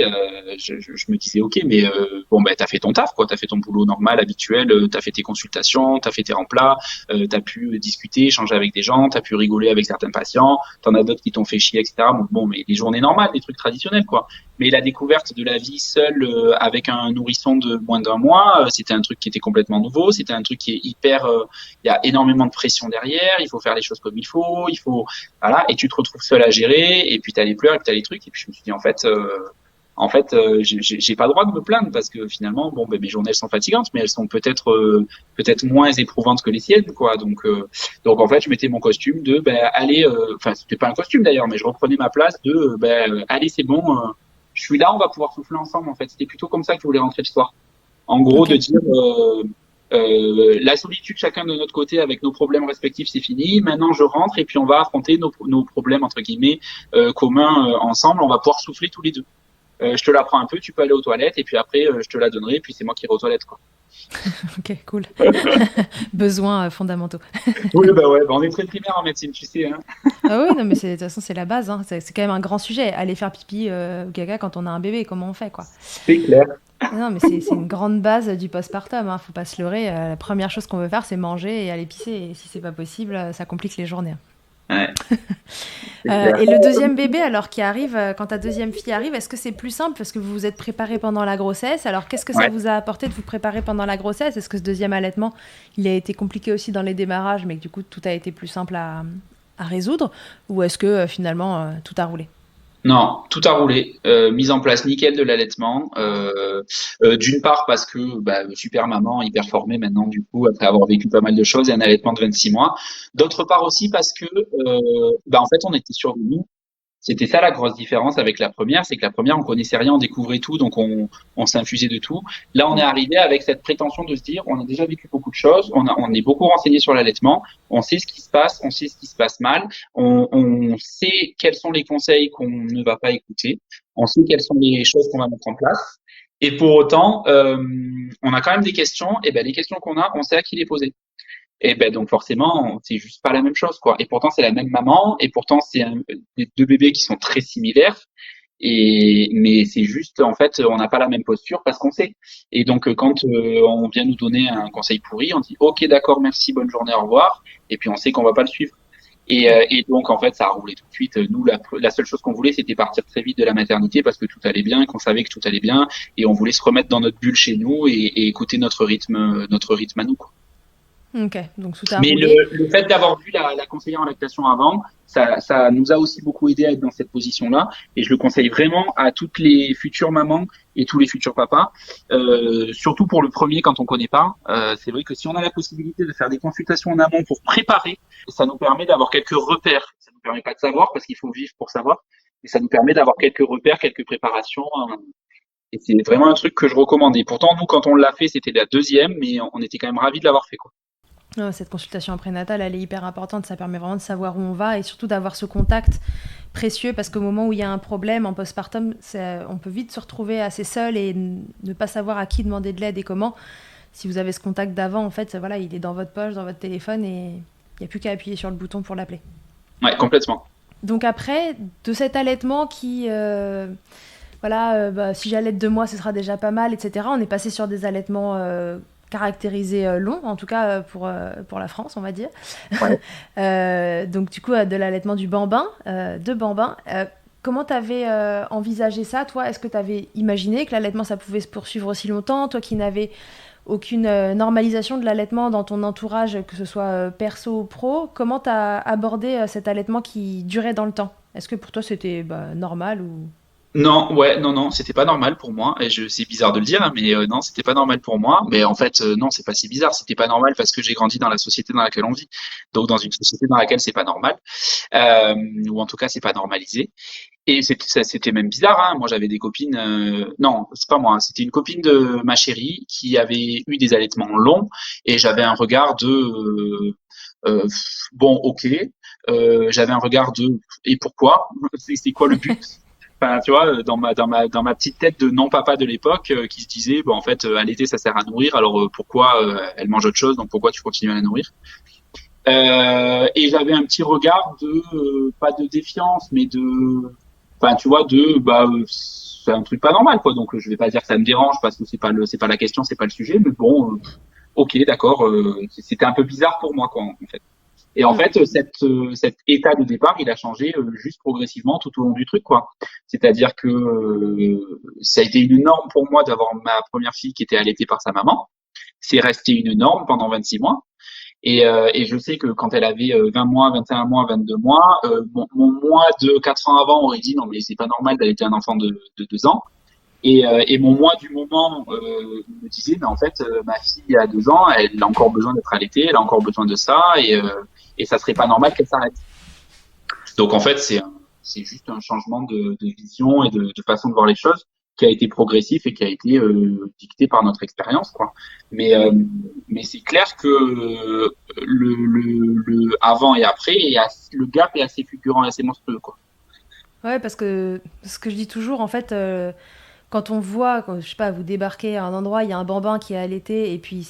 je me disais, ok, mais bon, t'as fait ton taf, quoi, t'as fait ton boulot normal, habituel, t'as fait tes consultations, t'as fait tes remplats, t'as pu discuter, échanger avec des gens, t'as pu rigoler avec certains patients, t'en as d'autres qui t'ont fait chier, etc. Bon, mais les journées normales, des trucs traditionnels, quoi. Mais la découverte de la vie seule avec un nourrisson de moins d'un mois, c'était un truc qui était complètement nouveau, c'était un truc qui est hyper, il y a énormément de pression derrière, il faut faire les choses comme il faut, voilà, et tu te retrouves seul à gérer, et puis t'as les pleurs, et puis t'as les trucs, et puis je me suis dit en fait, j'ai pas le droit de me plaindre parce que finalement, mes journées elles sont fatigantes, mais elles sont peut-être moins éprouvantes que les siennes, quoi. Donc en fait, je mettais mon costume de, allez, enfin c'était pas un costume d'ailleurs, mais je reprenais ma place de, allez c'est bon. Je suis là, on va pouvoir souffler ensemble en fait. C'était plutôt comme ça que je voulais rentrer le soir. En gros, de dire la solitude chacun de notre côté avec nos problèmes respectifs, c'est fini. Maintenant, je rentre et puis on va affronter nos problèmes entre guillemets communs ensemble. On va pouvoir souffler tous les deux. Je te la prends un peu, tu peux aller aux toilettes et puis après je te la donnerai et puis c'est moi qui irai aux toilettes quoi. Ok, cool. Besoins fondamentaux. Oui, on est très primaire en médecine, tu sais. Hein. Ah oui, non, mais de toute façon, c'est la base. Hein. C'est quand même un grand sujet. Aller faire pipi ou caca quand on a un bébé, comment on fait, quoi. C'est clair. Non, mais c'est une grande base du postpartum. Hein. Faut pas se leurrer. La première chose qu'on veut faire, c'est manger et aller pisser. Et si c'est pas possible, ça complique les journées. Ouais. Et le deuxième bébé, alors qui arrive, quand ta deuxième fille arrive, est-ce que c'est plus simple parce que vous vous êtes préparé pendant la grossesse? Alors qu'est-ce que ça vous a apporté de vous préparer pendant la grossesse? Est-ce que ce deuxième allaitement, il a été compliqué aussi dans les démarrages, mais que du coup tout a été plus simple à résoudre? Ou est-ce que finalement tout a roulé? Non, tout a roulé. Mise en place nickel de l'allaitement. D'une part parce que super maman, hyper formée maintenant du coup après avoir vécu pas mal de choses et un allaitement de 26 mois. D'autre part aussi parce que en fait on était sur nous. C'était ça la grosse différence avec la première, c'est que la première on connaissait rien, on découvrait tout, donc on s'infusait de tout. Là on est arrivé avec cette prétention de se dire on a déjà vécu beaucoup de choses, on est beaucoup renseigné sur l'allaitement, on sait ce qui se passe, on sait ce qui se passe mal, on sait quels sont les conseils qu'on ne va pas écouter, on sait quelles sont les choses qu'on va mettre en place. Et pour autant, on a quand même des questions, et les questions qu'on a, on sait à qui les poser. Et donc forcément, c'est juste pas la même chose, quoi. Et pourtant, c'est la même maman, et pourtant, c'est des deux bébés qui sont très similaires. Mais c'est juste, en fait, on n'a pas la même posture parce qu'on sait. Et donc, quand on vient nous donner un conseil pourri, on dit, OK, d'accord, merci, bonne journée, au revoir. Et puis, on sait qu'on va pas le suivre. Et donc, en fait, ça a roulé tout de suite. Nous, la seule chose qu'on voulait, c'était partir très vite de la maternité parce que tout allait bien, qu'on savait que tout allait bien, et on voulait se remettre dans notre bulle chez nous et écouter notre rythme à nous, quoi. Ok, donc tout a Mais roulé. le fait d'avoir vu la conseillère en lactation avant, ça nous a aussi beaucoup aidé à être dans cette position-là. Et je le conseille vraiment à toutes les futures mamans et tous les futurs papas, surtout pour le premier quand on connaît pas. C'est vrai que si on a la possibilité de faire des consultations en amont pour préparer, ça nous permet d'avoir quelques repères. Ça nous permet pas de savoir parce qu'il faut vivre pour savoir, mais ça nous permet d'avoir quelques repères, quelques préparations. Et c'est vraiment un truc que je recommande. Et pourtant, nous, quand on l'a fait, c'était la deuxième, mais on était quand même ravis de l'avoir fait, quoi. Cette consultation prénatale, elle est hyper importante. Ça permet vraiment de savoir où on va et surtout d'avoir ce contact précieux parce qu'au moment où il y a un problème en postpartum, on peut vite se retrouver assez seul et ne pas savoir à qui demander de l'aide et comment. Si vous avez ce contact d'avant, en fait, voilà, il est dans votre poche, dans votre téléphone et il n'y a plus qu'à appuyer sur le bouton pour l'appeler. Ouais, complètement. Donc après, de cet allaitement qui... si j'allaite 2 mois, ce sera déjà pas mal, etc. On est passé sur des allaitements caractérisé long, en tout cas pour la France, on va dire. Ouais. Donc du coup, de l'allaitement du bambin, de bambin. Comment t'avais envisagé ça, toi? Est-ce que t'avais imaginé que l'allaitement, ça pouvait se poursuivre aussi longtemps? Toi qui n'avais aucune normalisation de l'allaitement dans ton entourage, que ce soit perso ou pro, comment t'as abordé cet allaitement qui durait dans le temps? Est-ce que pour toi, c'était normal ou... Non, ouais, non, non, c'était pas normal pour moi. Et c'est bizarre de le dire, hein, mais non, c'était pas normal pour moi. Mais en fait, non, c'est pas si bizarre. C'était pas normal parce que j'ai grandi dans la société dans laquelle on vit. Donc, dans une société dans laquelle c'est pas normal, euh, ou en tout cas, c'est pas normalisé. Et c'était même bizarre, hein. Moi, j'avais des copines. Non, c'est pas moi, hein. C'était une copine de ma chérie qui avait eu des allaitements longs, et j'avais un regard de bon, ok. J'avais un regard de et pourquoi? C'est quoi le but? Enfin, tu vois, dans ma petite tête de non-papa de l'époque, qui se disait, bon, en fait, à l'été, ça sert à nourrir, alors pourquoi elle mange autre chose, donc pourquoi tu continues à la nourrir? Et j'avais un petit regard de, pas de défiance, mais de, enfin, tu vois, de, c'est un truc pas normal, quoi. Donc, je vais pas dire que ça me dérange parce que c'est pas la question, c'est pas le sujet, mais bon, ok, d'accord, c'était un peu bizarre pour moi, quoi, en fait. Et en Mm. fait, cet état de départ, il a changé juste progressivement tout au long du truc, quoi. C'est-à-dire que ça a été une norme pour moi d'avoir ma première fille qui était allaitée par sa maman. C'est resté une norme pendant 26 mois. Et je sais que quand elle avait 20 mois, 21 mois, 22 mois, mon moi de 4 ans avant aurait dit non mais c'est pas normal d'allaiter un enfant de 2 ans. Et mon moi du moment me disait mais en fait ma fille a 2 ans, elle a encore besoin d'être allaitée, elle a encore besoin de ça et ça serait pas normal qu'elle s'arrête. Donc en fait c'est juste un changement de vision et de façon de voir les choses qui a été progressif et qui a été dicté par notre expérience quoi. Mais euh, mais c'est clair que le avant et après le gap est assez fulgurant et assez monstrueux quoi. Ouais, parce que ce que je dis toujours, en fait, quand on voit, je sais pas, vous débarquez à un endroit, il y a un bambin qui est allaité, et puis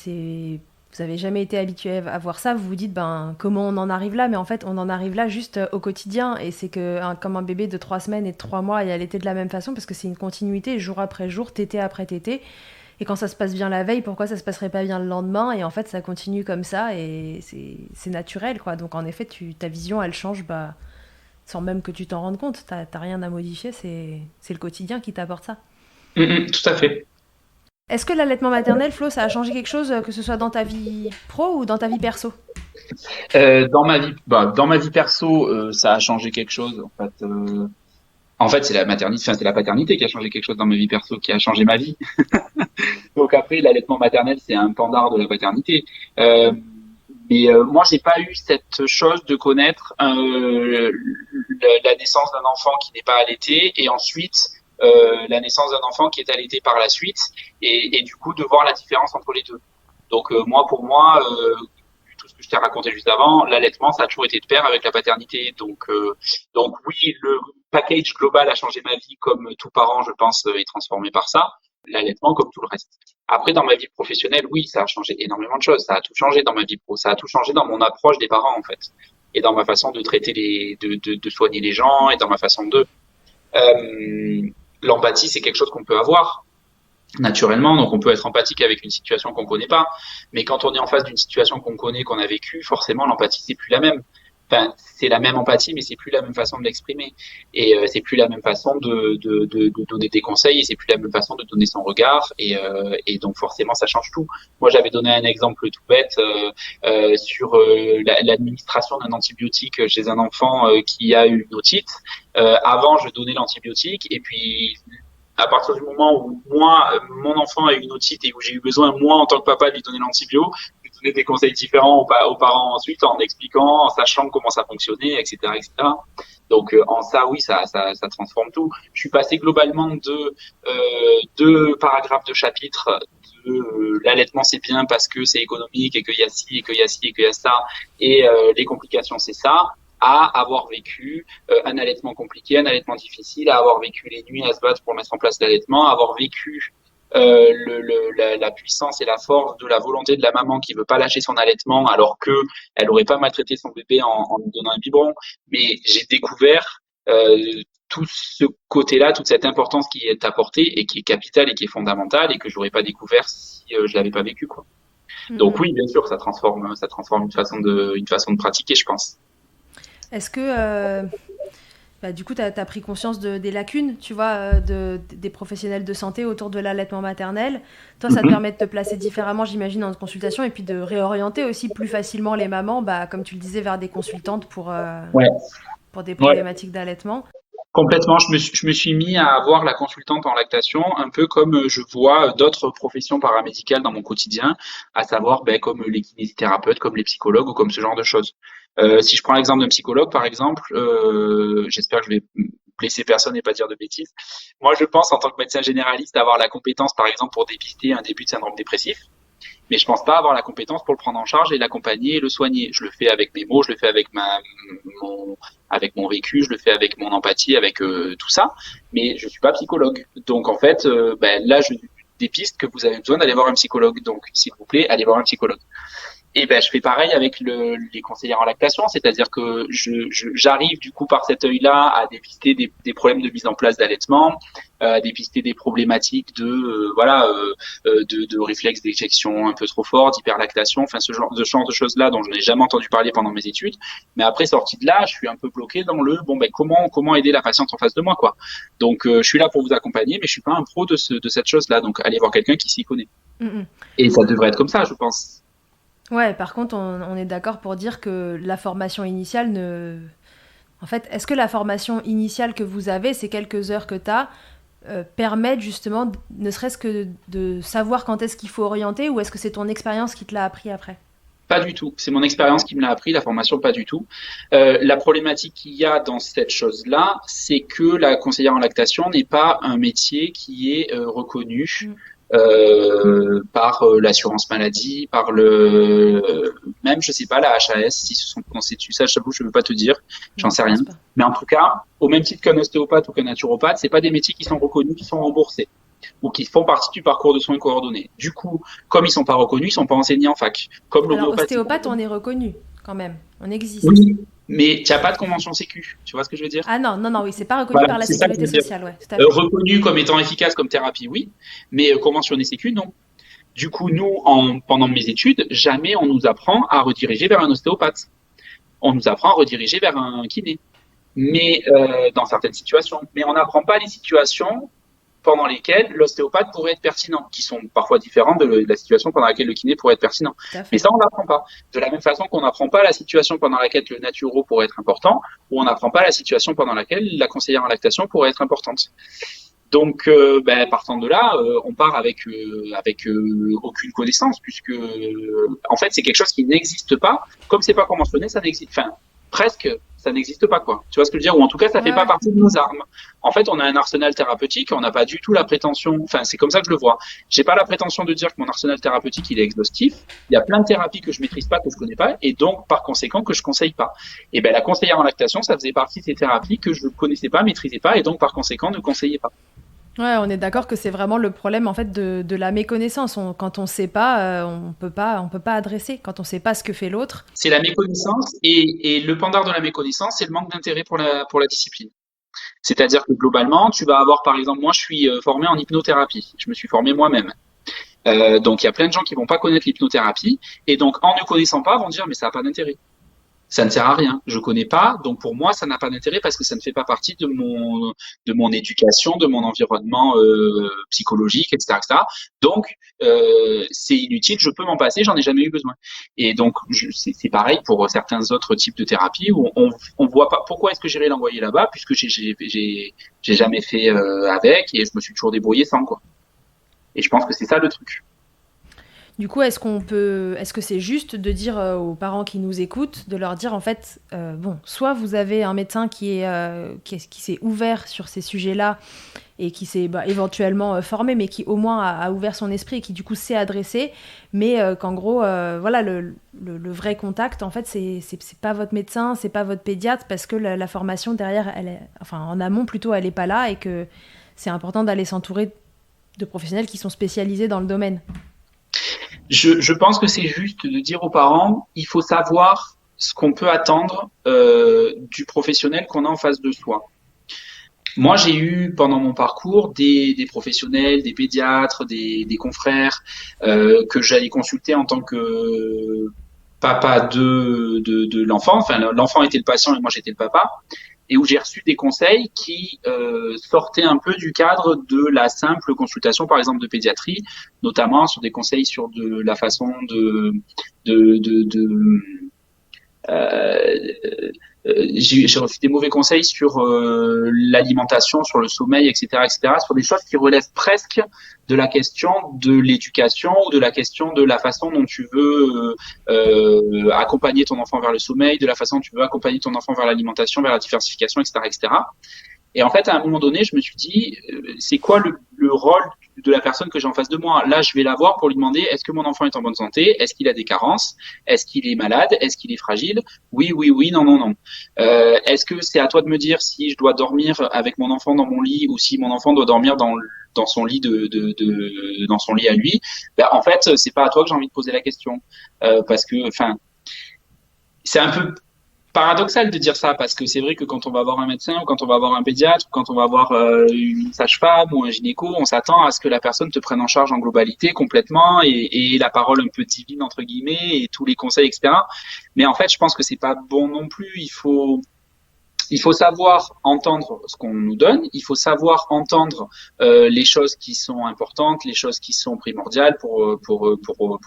vous avez jamais été habitué à voir ça, vous vous dites, ben, comment on en arrive là? Mais en fait, on en arrive là juste au quotidien, et c'est que, comme un bébé de 3 semaines et de 3 mois est allaité de la même façon, parce que c'est une continuité, jour après jour, tété après tété. Et quand ça se passe bien la veille, pourquoi ça se passerait pas bien le lendemain? Et en fait, ça continue comme ça, et c'est naturel, quoi. Donc, en effet, ta vision, elle change, bah, sans même que tu t'en rendes compte. T'as rien à modifier, c'est le quotidien qui t'apporte ça. Tout à fait. Est-ce que l'allaitement maternel, Flo, ça a changé quelque chose, que ce soit dans ta vie pro ou dans ta vie perso? Dans ma vie perso, ça a changé quelque chose. En fait, c'est la maternité, enfin, c'est la paternité qui a changé quelque chose dans ma vie perso, qui a changé ma vie. Donc après, l'allaitement maternel, c'est un pendard de la paternité. Mais moi, j'ai pas eu cette chose de connaître la naissance d'un enfant qui n'est pas allaité et ensuite la naissance d'un enfant qui est allaité par la suite et du coup de voir la différence entre les deux. Donc moi, pour moi, vu tout ce que je t'ai raconté juste avant, l'allaitement, ça a toujours été de pair avec la paternité. Donc oui, le package global a changé ma vie comme tout parent, je pense, est transformé par ça. L'allaitement comme tout le reste. Après, dans ma vie professionnelle, oui, ça a changé énormément de choses. Ça a tout changé dans ma vie pro. Ça a tout changé dans mon approche des parents, en fait. Et dans ma façon de traiter de soigner les gens et dans ma façon de, euh, l'empathie, c'est quelque chose qu'on peut avoir naturellement. Donc, on peut être empathique avec une situation qu'on connaît pas. Mais quand on est en face d'une situation qu'on connaît, qu'on a vécue, forcément, l'empathie, c'est plus la même. Enfin, c'est la même empathie, mais c'est plus la même façon de l'exprimer. Et c'est plus la même façon de donner des conseils, et c'est plus la même façon de donner son regard. Et donc forcément, ça change tout. Moi, j'avais donné un exemple tout bête sur l'administration d'un antibiotique chez un enfant qui a eu une otite. Avant, je donnais l'antibiotique, et puis à partir du moment où moi, mon enfant a eu une otite et où j'ai eu besoin, moi, en tant que papa, de lui donner l'antibio, je lui donnais des conseils différents aux parents ensuite, en expliquant, en sachant comment ça fonctionnait, etc., etc. Donc, en ça, oui, ça transforme tout. Je suis passé globalement de 2 paragraphes de chapitre de l'allaitement c'est bien parce que c'est économique et qu'il y a ci et qu'il y a ci et qu'il y a ça et les complications c'est ça à avoir vécu un allaitement compliqué, un allaitement difficile, à avoir vécu les nuits à se battre pour mettre en place l'allaitement, à avoir vécu la puissance et la force de la volonté de la maman qui veut pas lâcher son allaitement alors que elle aurait pas maltraité son bébé en lui donnant un biberon. Mais j'ai découvert tout ce côté-là, toute cette importance qui est apportée et qui est capitale et qui est fondamentale et que j'aurais pas découvert si je l'avais pas vécu quoi. Donc oui, bien sûr, ça transforme une façon de pratiquer, je pense. Est-ce que du coup, tu as pris conscience des lacunes, tu vois, des professionnels de santé autour de l'allaitement maternel. Toi, ça te permet de te placer différemment, j'imagine, en consultation et puis de réorienter aussi plus facilement les mamans, comme tu le disais, vers des consultantes Ouais, pour des ouais. problématiques d'allaitement. Complètement, je me suis mis à voir la consultante en lactation un peu comme je vois d'autres professions paramédicales dans mon quotidien, à savoir comme les kinésithérapeutes, comme les psychologues ou comme ce genre de choses. Si je prends l'exemple d'un psychologue, par exemple, j'espère que je vais blesser personne et pas dire de bêtises. Moi, je pense en tant que médecin généraliste avoir la compétence, par exemple, pour dépister un début de syndrome dépressif. Mais je pense pas avoir la compétence pour le prendre en charge et l'accompagner et le soigner. Je le fais avec mes mots, je le fais avec avec mon vécu, je le fais avec mon empathie, avec tout ça. Mais je suis pas psychologue. Donc en fait, là, je dépiste que vous avez besoin d'aller voir un psychologue. Donc s'il vous plaît, allez voir un psychologue. Et je fais pareil avec les conseillères en lactation, c'est-à-dire que j'arrive du coup par cet œil-là à dépister des problèmes de mise en place d'allaitement, à dépister des problématiques de réflexes d'éjection un peu trop forts, d'hyperlactation, enfin ce genre de choses-là dont je n'ai jamais entendu parler pendant mes études. Mais après sortie de là, je suis un peu bloqué dans comment aider la patiente en face de moi, quoi. Donc je suis là pour vous accompagner, mais je suis pas un pro de cette chose-là. Donc allez voir quelqu'un qui s'y connaît. Mm-mm. Et ça devrait être comme ça, je pense. Ouais, par contre, on est d'accord pour dire que la formation initiale ne... En fait, est-ce que la formation initiale que vous avez, ces quelques heures que tu as, permettent justement, ne serait-ce que de savoir quand est-ce qu'il faut orienter, ou est-ce que c'est ton expérience qui te l'a appris après? Pas du tout. C'est mon expérience qui me l'a appris, la formation, pas du tout. La problématique qu'il y a dans cette chose-là, c'est que la conseillère en lactation n'est pas un métier qui est reconnu par l'assurance maladie, par même je sais pas la HAS si se sont prononcés dessus. Ça, j'avoue, je veux pas te dire, j'en Non, sais je rien. pense pas. Mais en tout cas, au même titre qu'un ostéopathe ou qu'un naturopathe, c'est pas des métiers qui sont reconnus, qui sont remboursés ou qui font partie du parcours de soins coordonnés. Du coup, comme ils sont pas reconnus, ils sont pas enseignés en fac. Comme Alors, l'homéopathie. ostéopathe, on est reconnu, quand même. On existe. Oui, mais tu n'as pas de convention sécu. Tu vois ce que je veux dire? Ah non, non, non, oui, c'est pas reconnu Voilà, par la c'est ça que je sécurité veux dire. sociale, ouais, tout à fait. Reconnu comme étant efficace comme thérapie, oui, mais conventionné sécu, non. Du coup, nous, pendant mes études, jamais on nous apprend à rediriger vers un ostéopathe. On nous apprend à rediriger vers un kiné. Mais dans certaines situations. Mais on n'apprend pas les situations pendant lesquelles l'ostéopathe pourrait être pertinent, qui sont parfois différentes de la situation pendant laquelle le kiné pourrait être pertinent. Mais ça, on n'apprend pas. De la même façon qu'on n'apprend pas la situation pendant laquelle le naturo pourrait être important, ou on n'apprend pas la situation pendant laquelle la conseillère en lactation pourrait être importante. Donc, partant de là, on part avec aucune connaissance, puisque en fait, c'est quelque chose qui n'existe pas. Comme c'est pas conventionné, ça n'existe. Enfin, presque, ça n'existe pas, quoi. Tu vois ce que je veux dire? Ou en tout cas, ça fait pas partie de nos armes. En fait, on a un arsenal thérapeutique, on n'a pas du tout la prétention. Enfin, c'est comme ça que je le vois. J'ai pas la prétention de dire que mon arsenal thérapeutique il est exhaustif. Il y a plein de thérapies que je maîtrise pas, que je connais pas, et donc par conséquent que je conseille pas. Et la conseillère en lactation, ça faisait partie de ces thérapies que je connaissais pas, maîtrisais pas, et donc par conséquent ne conseillais pas. Ouais, on est d'accord que c'est vraiment le problème en fait de la méconnaissance. Quand on sait pas, on peut pas adresser. Quand on sait pas ce que fait l'autre. C'est la méconnaissance et le pendant de la méconnaissance, c'est le manque d'intérêt pour la discipline. C'est-à-dire que globalement, tu vas avoir par exemple, moi je suis formé en hypnothérapie. Je me suis formé moi-même. Donc il y a plein de gens qui vont pas connaître l'hypnothérapie et donc en ne connaissant pas vont dire mais ça n'a pas d'intérêt. Ça ne sert à rien. Je connais pas, donc pour moi ça n'a pas d'intérêt parce que ça ne fait pas partie de mon éducation, de mon environnement psychologique, etc., etc. Donc c'est inutile, je peux m'en passer, j'en ai jamais eu besoin. Et donc c'est pareil pour certains autres types de thérapies où on voit pas pourquoi est-ce que j'irais l'envoyer là-bas puisque j'ai jamais fait avec et je me suis toujours débrouillé sans, quoi. Et je pense que c'est ça le truc. Du coup, est-ce que c'est juste de dire aux parents qui nous écoutent, de leur dire en fait, soit vous avez un médecin qui s'est ouvert sur ces sujets-là et qui s'est éventuellement formé, mais qui au moins a ouvert son esprit et qui du coup sait adresser, mais qu'en gros, voilà, le vrai contact, en fait, c'est pas votre médecin, c'est pas votre pédiatre, parce que la formation derrière, en amont plutôt, elle est pas là et que c'est important d'aller s'entourer de professionnels qui sont spécialisés dans le domaine. Je pense que c'est juste de dire aux parents, il faut savoir ce qu'on peut attendre du professionnel qu'on a en face de soi. Moi, j'ai eu pendant mon parcours des professionnels, des pédiatres, des confrères que j'allais consulter en tant que papa de l'enfant. Enfin, l'enfant était le patient et moi j'étais le papa. Et où j'ai reçu des conseils qui sortaient un peu du cadre de la simple consultation, par exemple, de pédiatrie, notamment sur des conseils sur de la façon de euh, j'ai reçu des mauvais conseils sur l'alimentation, sur le sommeil, etc., sur des choses qui relèvent presque de la question de l'éducation ou de la question de la façon dont tu veux accompagner ton enfant vers le sommeil, de la façon dont tu veux accompagner ton enfant vers l'alimentation, vers la diversification, etc. Et en fait, à un moment donné, je me suis dit, c'est quoi le rôle de la personne que j'ai en face de moi? Là, je vais la voir pour lui demander, est-ce que mon enfant est en bonne santé? Est-ce qu'il a des carences? Est-ce qu'il est malade? Est-ce qu'il est fragile? Oui, oui, oui, non, non, non. Est-ce que c'est à toi de me dire si je dois dormir avec mon enfant dans mon lit ou si mon enfant doit dormir dans son lit dans son lit à lui? Ben, en fait, c'est pas à toi que j'ai envie de poser la question. Parce que, enfin, c'est un peu paradoxal de dire ça parce que c'est vrai que quand on va voir un médecin ou quand on va voir un pédiatre ou quand on va voir une sage-femme ou un gynéco, on s'attend à ce que la personne te prenne en charge en globalité complètement et la parole un peu divine entre guillemets et tous les conseils, etc. Mais en fait, je pense que c'est pas bon non plus. Il faut savoir entendre ce qu'on nous donne, il faut savoir entendre les choses qui sont importantes, les choses qui sont primordiales pour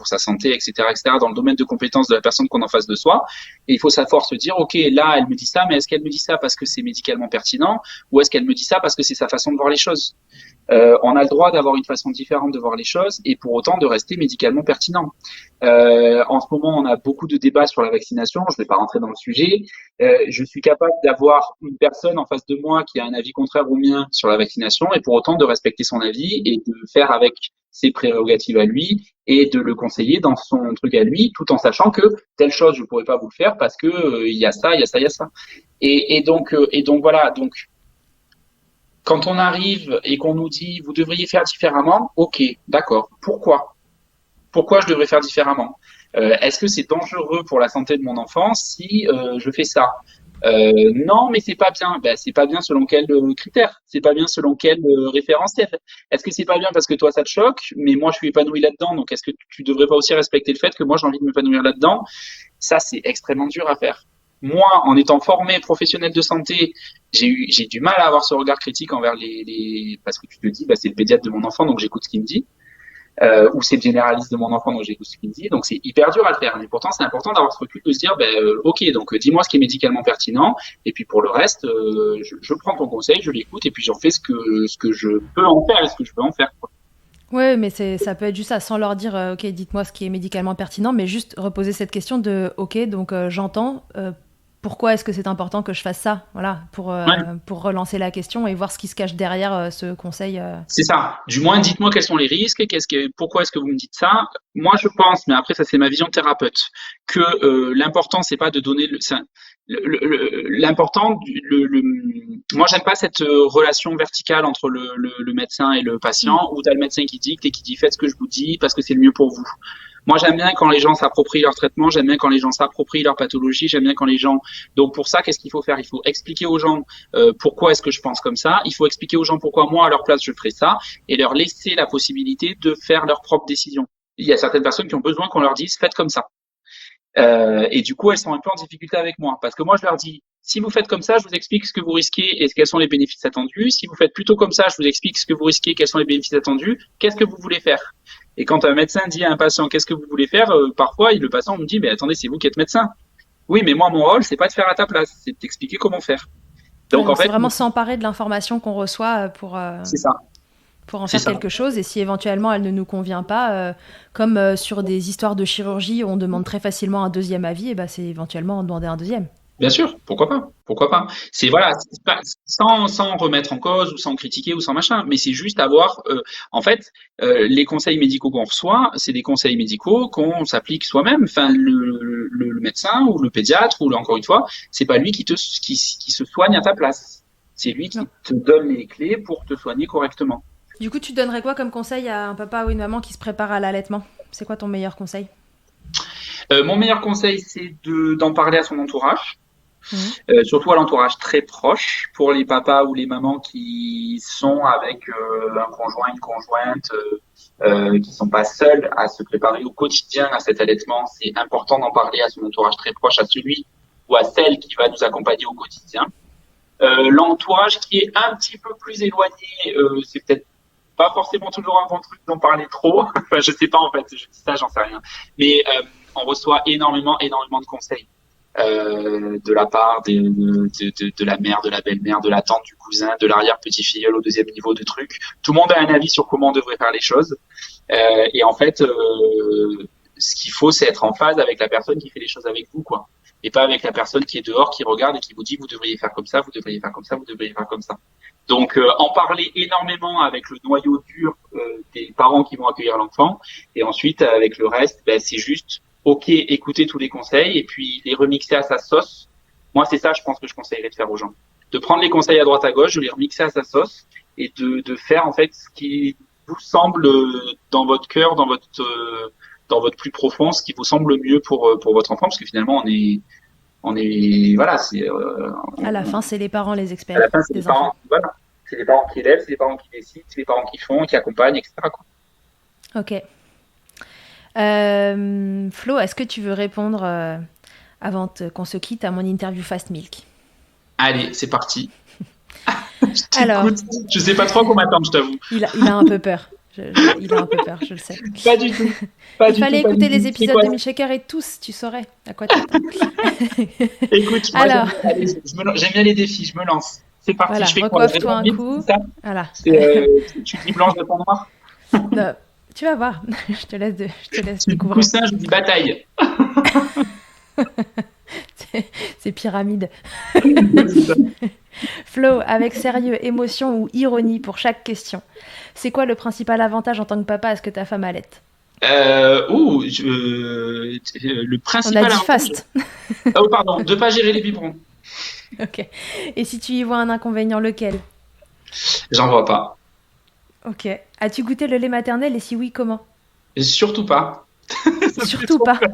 sa santé, etc., dans le domaine de compétences de la personne qu'on a en face de soi. Et il faut savoir se dire, ok, là, elle me dit ça, mais est-ce qu'elle me dit ça parce que c'est médicalement pertinent ou est-ce qu'elle me dit ça parce que c'est sa façon de voir les choses? On a le droit d'avoir une façon différente de voir les choses et pour autant de rester médicalement pertinent. En ce moment, on a beaucoup de débats sur la vaccination. Je ne vais pas rentrer dans le sujet. Je suis capable d'avoir une personne en face de moi qui a un avis contraire au mien sur la vaccination et pour autant de respecter son avis et de faire avec ses prérogatives à lui et de le conseiller dans son truc à lui, tout en sachant que telle chose je pourrais pas vous le faire parce que il y a ça, il y a ça, il y a ça. Et donc voilà. Donc quand on arrive et qu'on nous dit vous devriez faire différemment, ok, d'accord. Pourquoi? Pourquoi je devrais faire différemment? Est-ce que c'est dangereux pour la santé de mon enfant si je fais ça? Non, mais c'est pas bien. Ben, c'est pas bien selon quel critère? C'est pas bien selon quel référentiel? Est-ce que c'est pas bien parce que toi ça te choque, mais moi je suis épanoui là-dedans, donc est-ce que tu devrais pas aussi respecter le fait que moi j'ai envie de m'épanouir là-dedans? Ça, c'est extrêmement dur à faire. Moi, en étant formé professionnel de santé, j'ai du mal à avoir ce regard critique envers parce que tu te dis, bah, c'est le pédiatre de mon enfant, donc j'écoute ce qu'il me dit ou c'est le généraliste de mon enfant dont j'écoute ce qu'il me dit. Donc c'est hyper dur à le faire. Mais pourtant, c'est important d'avoir ce recul de se dire, ok, donc dis-moi ce qui est médicalement pertinent. Et puis pour le reste, je prends ton conseil, je l'écoute et puis j'en fais ce que je peux en faire et ce que je peux en faire. Ouais, mais ça peut être juste ça, sans leur dire, ok, dites-moi ce qui est médicalement pertinent, mais juste reposer cette question de, ok, donc j'entends, pourquoi est-ce que c'est important que je fasse ça? Voilà, Ouais. pour relancer la question et voir ce qui se cache derrière ce conseil. C'est ça. Du moins, dites-moi quels sont les risques, pourquoi est-ce que vous me dites ça? Moi, je pense, mais après, ça c'est ma vision de thérapeute, que l'important c'est pas de donner l'important, moi j'aime pas cette relation verticale entre le médecin et le Mm. patient, où t'as le médecin qui dicte et qui dit faites ce que je vous dis parce que c'est le mieux pour vous. Moi, j'aime bien quand les gens s'approprient leur traitement, j'aime bien quand les gens s'approprient leur pathologie, j'aime bien quand les gens. Donc pour ça, qu'est-ce qu'il faut faire? Il faut expliquer aux gens pourquoi est-ce que je pense comme ça. Il faut expliquer aux gens pourquoi moi, à leur place, je ferais ça, et leur laisser la possibilité de faire leurs propres décisions. Il y a certaines personnes qui ont besoin qu'on leur dise faites comme ça. Et du coup, elles sont un peu en difficulté avec moi parce que moi, je leur dis si vous faites comme ça, je vous explique ce que vous risquez et quels sont les bénéfices attendus. Si vous faites plutôt comme ça, je vous explique ce que vous risquez, quels sont les bénéfices attendus. Qu'est-ce que vous voulez faire? Et quand un médecin dit à un patient qu'est-ce que vous voulez faire, parfois le patient me dit mais attendez, c'est vous qui êtes médecin. Oui, mais moi mon rôle c'est pas de faire à ta place, c'est de t'expliquer comment faire. Ouais, Donc en donc c'est fait, vraiment s'emparer de l'information qu'on reçoit c'est ça, pour en c'est faire ça. quelque chose. Et si éventuellement elle ne nous convient pas, comme sur des histoires de chirurgie où on demande très facilement un deuxième avis, et ben c'est éventuellement en demander un deuxième. Bien sûr, pourquoi pas? Pourquoi pas? C'est voilà, c'est pas, sans remettre en cause ou sans critiquer ou sans machin, mais c'est juste avoir, en fait, les conseils médicaux qu'on reçoit, c'est des conseils médicaux qu'on s'applique soi-même. Enfin, le médecin ou le pédiatre ou encore une fois, c'est pas lui qui se soigne à ta place. C'est lui qui Non. te donne les clés pour te soigner correctement. Du coup, tu donnerais quoi comme conseil à un papa ou une maman qui se prépare à l'allaitement? C'est quoi ton meilleur conseil? Mon meilleur conseil, c'est d'en parler à son entourage. Mhm. Surtout à l'entourage très proche, pour les papas ou les mamans qui sont avec un conjoint, une conjointe, qui sont pas seuls à se préparer au quotidien à cet allaitement. C'est important d'en parler à son entourage très proche, à celui ou à celle qui va nous accompagner au quotidien. L'entourage qui est un petit peu plus éloigné, c'est peut-être pas forcément toujours un bon truc d'en parler trop. Enfin, je sais pas en fait, je dis ça, j'en sais rien. Mais on reçoit énormément de conseils de la part de la mère, de la belle-mère, de la tante, du cousin, de l'arrière-petit-filleul au deuxième niveau de truc. Tout le monde a un avis sur comment on devrait faire les choses. Et en fait, ce qu'il faut, c'est être en phase avec la personne qui fait les choses avec vous, quoi. Et pas avec la personne qui est dehors, qui regarde et qui vous dit vous devriez faire comme ça, vous devriez faire comme ça, vous devriez faire comme ça. Donc, en parler énormément avec le noyau dur des parents qui vont accueillir l'enfant, et ensuite avec le reste, ben, c'est juste ok, écouter tous les conseils et puis les remixer à sa sauce. Moi, c'est ça, je pense que je conseillerais de faire aux gens, de prendre les conseils à droite à gauche, de les remixer à sa sauce et de faire en fait ce qui vous semble dans votre cœur, dans votre plus profond, ce qui vous semble mieux pour votre enfant, parce que finalement on est voilà, c'est À la fin, c'est les parents les à experts la fin c'est les des enfants. parents, voilà, c'est les parents qui élèvent, c'est les parents qui décident, c'est les parents qui font, qui accompagnent, etc. Quoi. Ok. Flo, est-ce que tu veux répondre avant qu'on se quitte à mon interview Fast Milk? Allez, c'est parti. Je Alors, t'écoute. Je sais pas trop comment m'attendre, je t'avoue. il a un peu peur. Il a un peu peur, je le sais. Pas du tout. Pas Il du tout, fallait pas du écouter tout. les C'est épisodes quoi? de Milkshaker et tous, tu saurais à quoi t'attendre. Écoute, moi Alors, j'aime bien les défis, je me lance. C'est parti, voilà, je fais quoi? Je recoiffe-toi réponds un vite, coup. c'est ça? Voilà. Tu dis blanche, de noir? Non, tu vas voir, je te laisse Tu dis découvrir. coussin, je dis bataille. C'est pyramide. Flo, avec sérieux, émotion ou ironie pour chaque question. C'est quoi le principal avantage en tant que papa à ce que ta femme allaite? Le On a principal dit avantage. fast. Oh, pardon, de pas gérer les biberons. Ok. Et si tu y vois un inconvénient, lequel? J'en vois pas. Ok. As-tu goûté le lait maternel et si oui, comment? Et surtout pas. Ça me fait Surtout trop pas. peur.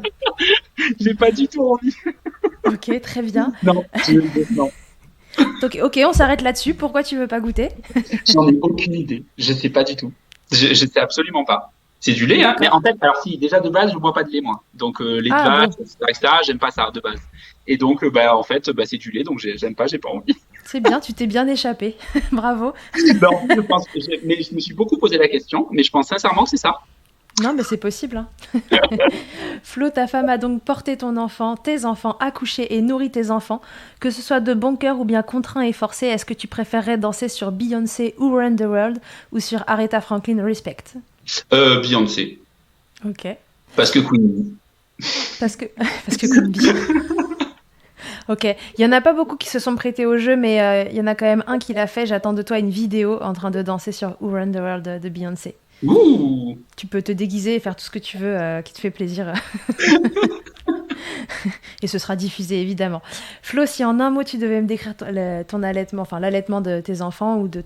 J'ai pas du tout envie. Ok, très bien. Non, non. Donc, ok, on s'arrête là-dessus. Pourquoi tu veux pas goûter? J'en ai aucune idée. Je sais pas du tout. Je sais absolument pas. C'est du lait, hein. Mais D'accord. en fait, alors si, déjà de base, je bois pas de lait, moi. Donc, lait de Ah vache, bon, etc., j'aime pas ça, de base. Et donc, bah, en fait, bah, c'est du lait, donc j'aime pas, j'ai pas envie. c'est bien, tu t'es bien échappé. Bravo. Ben, en fait, mais je me suis beaucoup posé la question, mais je pense sincèrement que c'est ça. Non, mais c'est possible, hein. Flo, ta femme a donc porté ton enfant, tes enfants, accouché et nourri tes enfants. Que ce soit de bon cœur ou bien contraint et forcé, est-ce que tu préférerais danser sur Beyoncé Who Run the World ou sur Aretha Franklin Respect? Beyoncé. Ok. Parce que Queen. Parce que comme bien. Ok. Il y en a pas beaucoup qui se sont prêtés au jeu, mais il y en a quand même un qui l'a fait. J'attends de toi une vidéo en train de danser sur Who Run the World de Beyoncé. Ouh! Tu peux te déguiser et faire tout ce que tu veux qui te fait plaisir. Et ce sera diffusé évidemment. Flo, si en un mot tu devais me décrire ton allaitement, enfin l'allaitement de tes enfants ou de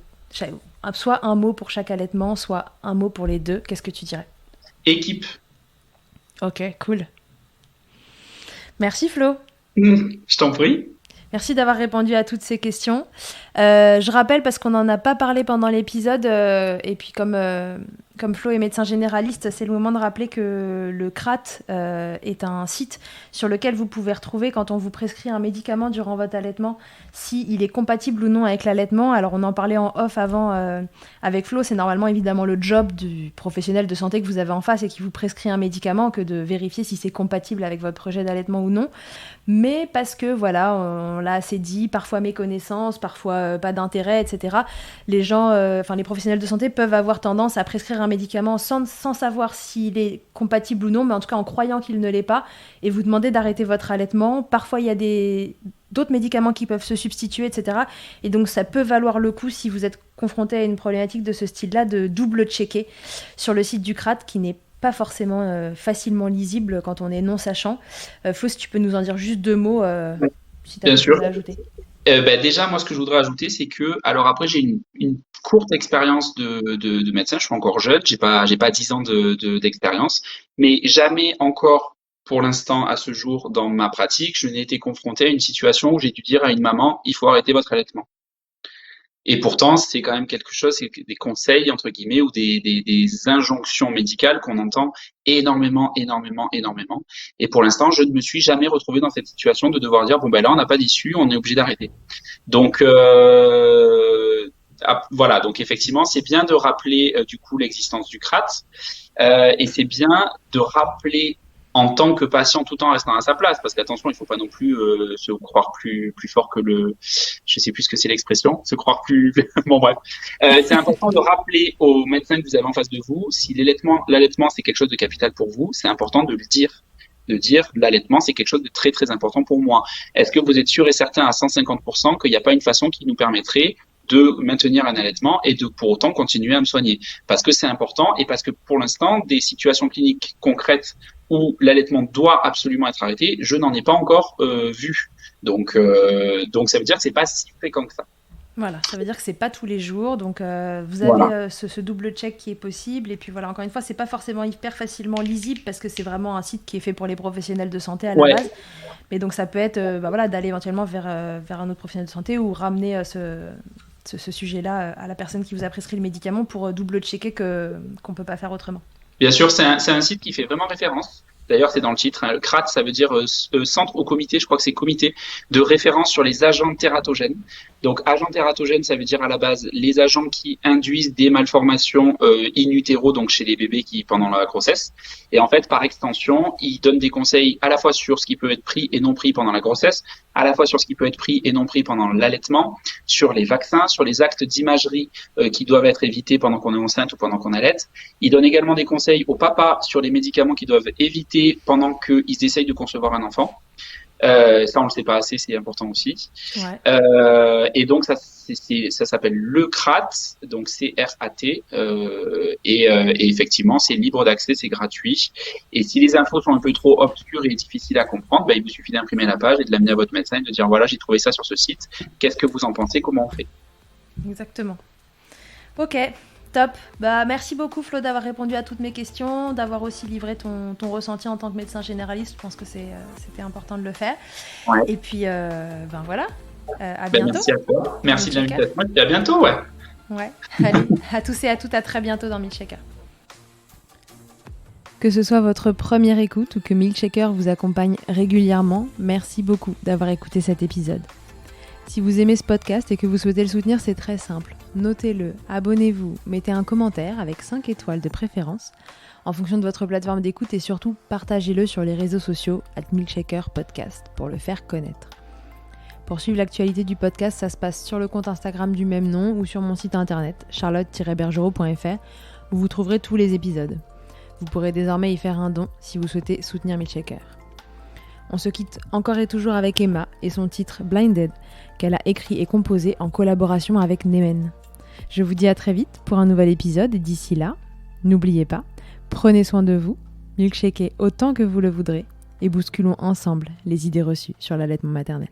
soit un mot pour chaque allaitement, soit un mot pour les deux, qu'est-ce que tu dirais? Équipe. Ok, cool. Merci Flo. Je t'en prie. Merci d'avoir répondu à toutes ces questions. Je rappelle, parce qu'on n'en a pas parlé pendant l'épisode, et puis comme Flo est médecin généraliste, c'est le moment de rappeler que le CRAT est un site sur lequel vous pouvez retrouver quand on vous prescrit un médicament durant votre allaitement, s'il est compatible ou non avec l'allaitement. Alors on en parlait en off avant avec Flo, c'est normalement évidemment le job du professionnel de santé que vous avez en face et qui vous prescrit un médicament que de vérifier si c'est compatible avec votre projet d'allaitement ou non. Mais parce que voilà, on l'a assez dit, parfois méconnaissance, parfois pas d'intérêt, etc. Les gens, les professionnels de santé peuvent avoir tendance à prescrire un médicament sans savoir s'il est compatible ou non, mais en tout cas en croyant qu'il ne l'est pas, et vous demander d'arrêter votre allaitement. Parfois il y a d'autres médicaments qui peuvent se substituer, etc. Et donc ça peut valoir le coup, si vous êtes confronté à une problématique de ce style-là, de double-checker sur le site du CRAT, qui n'est pas forcément facilement lisible quand on est non-sachant. Flo, si tu peux nous en dire juste deux mots, si tu as Bien quelque sûr. chose à ajouter. Déjà, moi, ce que je voudrais ajouter, c'est que, alors après, j'ai une courte expérience de médecin. Je suis encore jeune, j'ai pas 10 ans d'expérience, mais jamais encore pour l'instant, à ce jour, dans ma pratique, je n'ai été confronté à une situation où j'ai dû dire à une maman, il faut arrêter votre allaitement. Et pourtant, c'est quand même quelque chose, c'est des conseils, entre guillemets, ou des injonctions médicales qu'on entend énormément. Et pour l'instant, je ne me suis jamais retrouvé dans cette situation de devoir dire, bon, ben là, on n'a pas d'issue, on est obligé d'arrêter. Donc, voilà. Donc, effectivement, c'est bien de rappeler, du coup, l'existence du CRAT, et c'est bien de rappeler en tant que patient tout en restant à sa place, parce qu'attention, il faut pas non plus se croire plus fort que je sais plus ce que c'est l'expression, se croire plus, bon bref. C'est important de rappeler aux médecins que vous avez en face de vous, si l'allaitement c'est quelque chose de capital pour vous, c'est important de le dire. De dire l'allaitement c'est quelque chose de très très important pour moi. Est-ce que vous êtes sûr et certain à 150% qu'il n'y a pas une façon qui nous permettrait de maintenir un allaitement et de pour autant continuer à me soigner, parce que c'est important et parce que pour l'instant des situations cliniques concrètes où l'allaitement doit absolument être arrêté, je n'en ai pas encore vu. Donc ça veut dire que c'est pas si fréquent que ça. Voilà, ça veut dire que c'est pas tous les jours, donc vous Voilà. avez ce double check qui est possible, et puis voilà, encore une fois, c'est pas forcément hyper facilement lisible parce que c'est vraiment un site qui est fait pour les professionnels de santé à la Ouais. base, mais donc ça peut être voilà, d'aller éventuellement vers un autre professionnel de santé ou ramener ce sujet-là à la personne qui vous a prescrit le médicament pour double-checker qu'on peut pas faire autrement. Bien sûr, c'est un site qui fait vraiment référence. D'ailleurs, c'est dans le titre. Hein. Le CRAT, ça veut dire centre au comité. Je crois que c'est comité de référence sur les agents tératogènes. Donc, agents tératogènes, ça veut dire à la base les agents qui induisent des malformations in utero, donc chez les bébés qui pendant la grossesse. Et en fait, par extension, ils donnent des conseils à la fois sur ce qui peut être pris et non pris pendant la grossesse, à la fois sur ce qui peut être pris et non pris pendant l'allaitement, sur les vaccins, sur les actes d'imagerie qui doivent être évités pendant qu'on est enceinte ou pendant qu'on allaite. Ils donnent également des conseils aux papas sur les médicaments qu'ils doivent éviter pendant qu'ils essayent de concevoir un enfant. Ça, on le sait pas assez, c'est important aussi. Ouais. Et donc, ça s'appelle le CRAT, donc C-R-A-T, et effectivement, c'est libre d'accès, c'est gratuit. Et si les infos sont un peu trop obscures et difficiles à comprendre, bah, il vous suffit d'imprimer la page et de l'amener à votre médecin et de dire, voilà, j'ai trouvé ça sur ce site, qu'est-ce que vous en pensez, comment on fait? Exactement. Ok, top. Bah, merci beaucoup Flo d'avoir répondu à toutes mes questions, d'avoir aussi livré ton ressenti en tant que médecin généraliste. Je pense que c'était important de le faire. Ouais. Et puis, ben voilà, à bientôt. Merci à toi. Merci de l'invitation. Et à bientôt, ouais. Ouais. Allez, à tous et à toutes, à très bientôt dans Milkshaker. Que ce soit votre première écoute ou que Milkshaker vous accompagne régulièrement, merci beaucoup d'avoir écouté cet épisode. Si vous aimez ce podcast et que vous souhaitez le soutenir, c'est très simple. Notez-le, abonnez-vous, mettez un commentaire avec 5 étoiles de préférence en fonction de votre plateforme d'écoute et surtout partagez-le sur les réseaux sociaux @milkshakerpodcast pour le faire connaître. Pour suivre l'actualité du podcast, ça se passe sur le compte Instagram du même nom ou sur mon site internet charlotte-bergerot.fr où vous trouverez tous les épisodes. Vous pourrez désormais y faire un don si vous souhaitez soutenir Milkshaker. On se quitte encore et toujours avec Emma et son titre Blinded qu'elle a écrit et composé en collaboration avec Nemen. Je vous dis à très vite pour un nouvel épisode et d'ici là, n'oubliez pas, prenez soin de vous, milkshakez autant que vous le voudrez et bousculons ensemble les idées reçues sur l'allaitement maternel.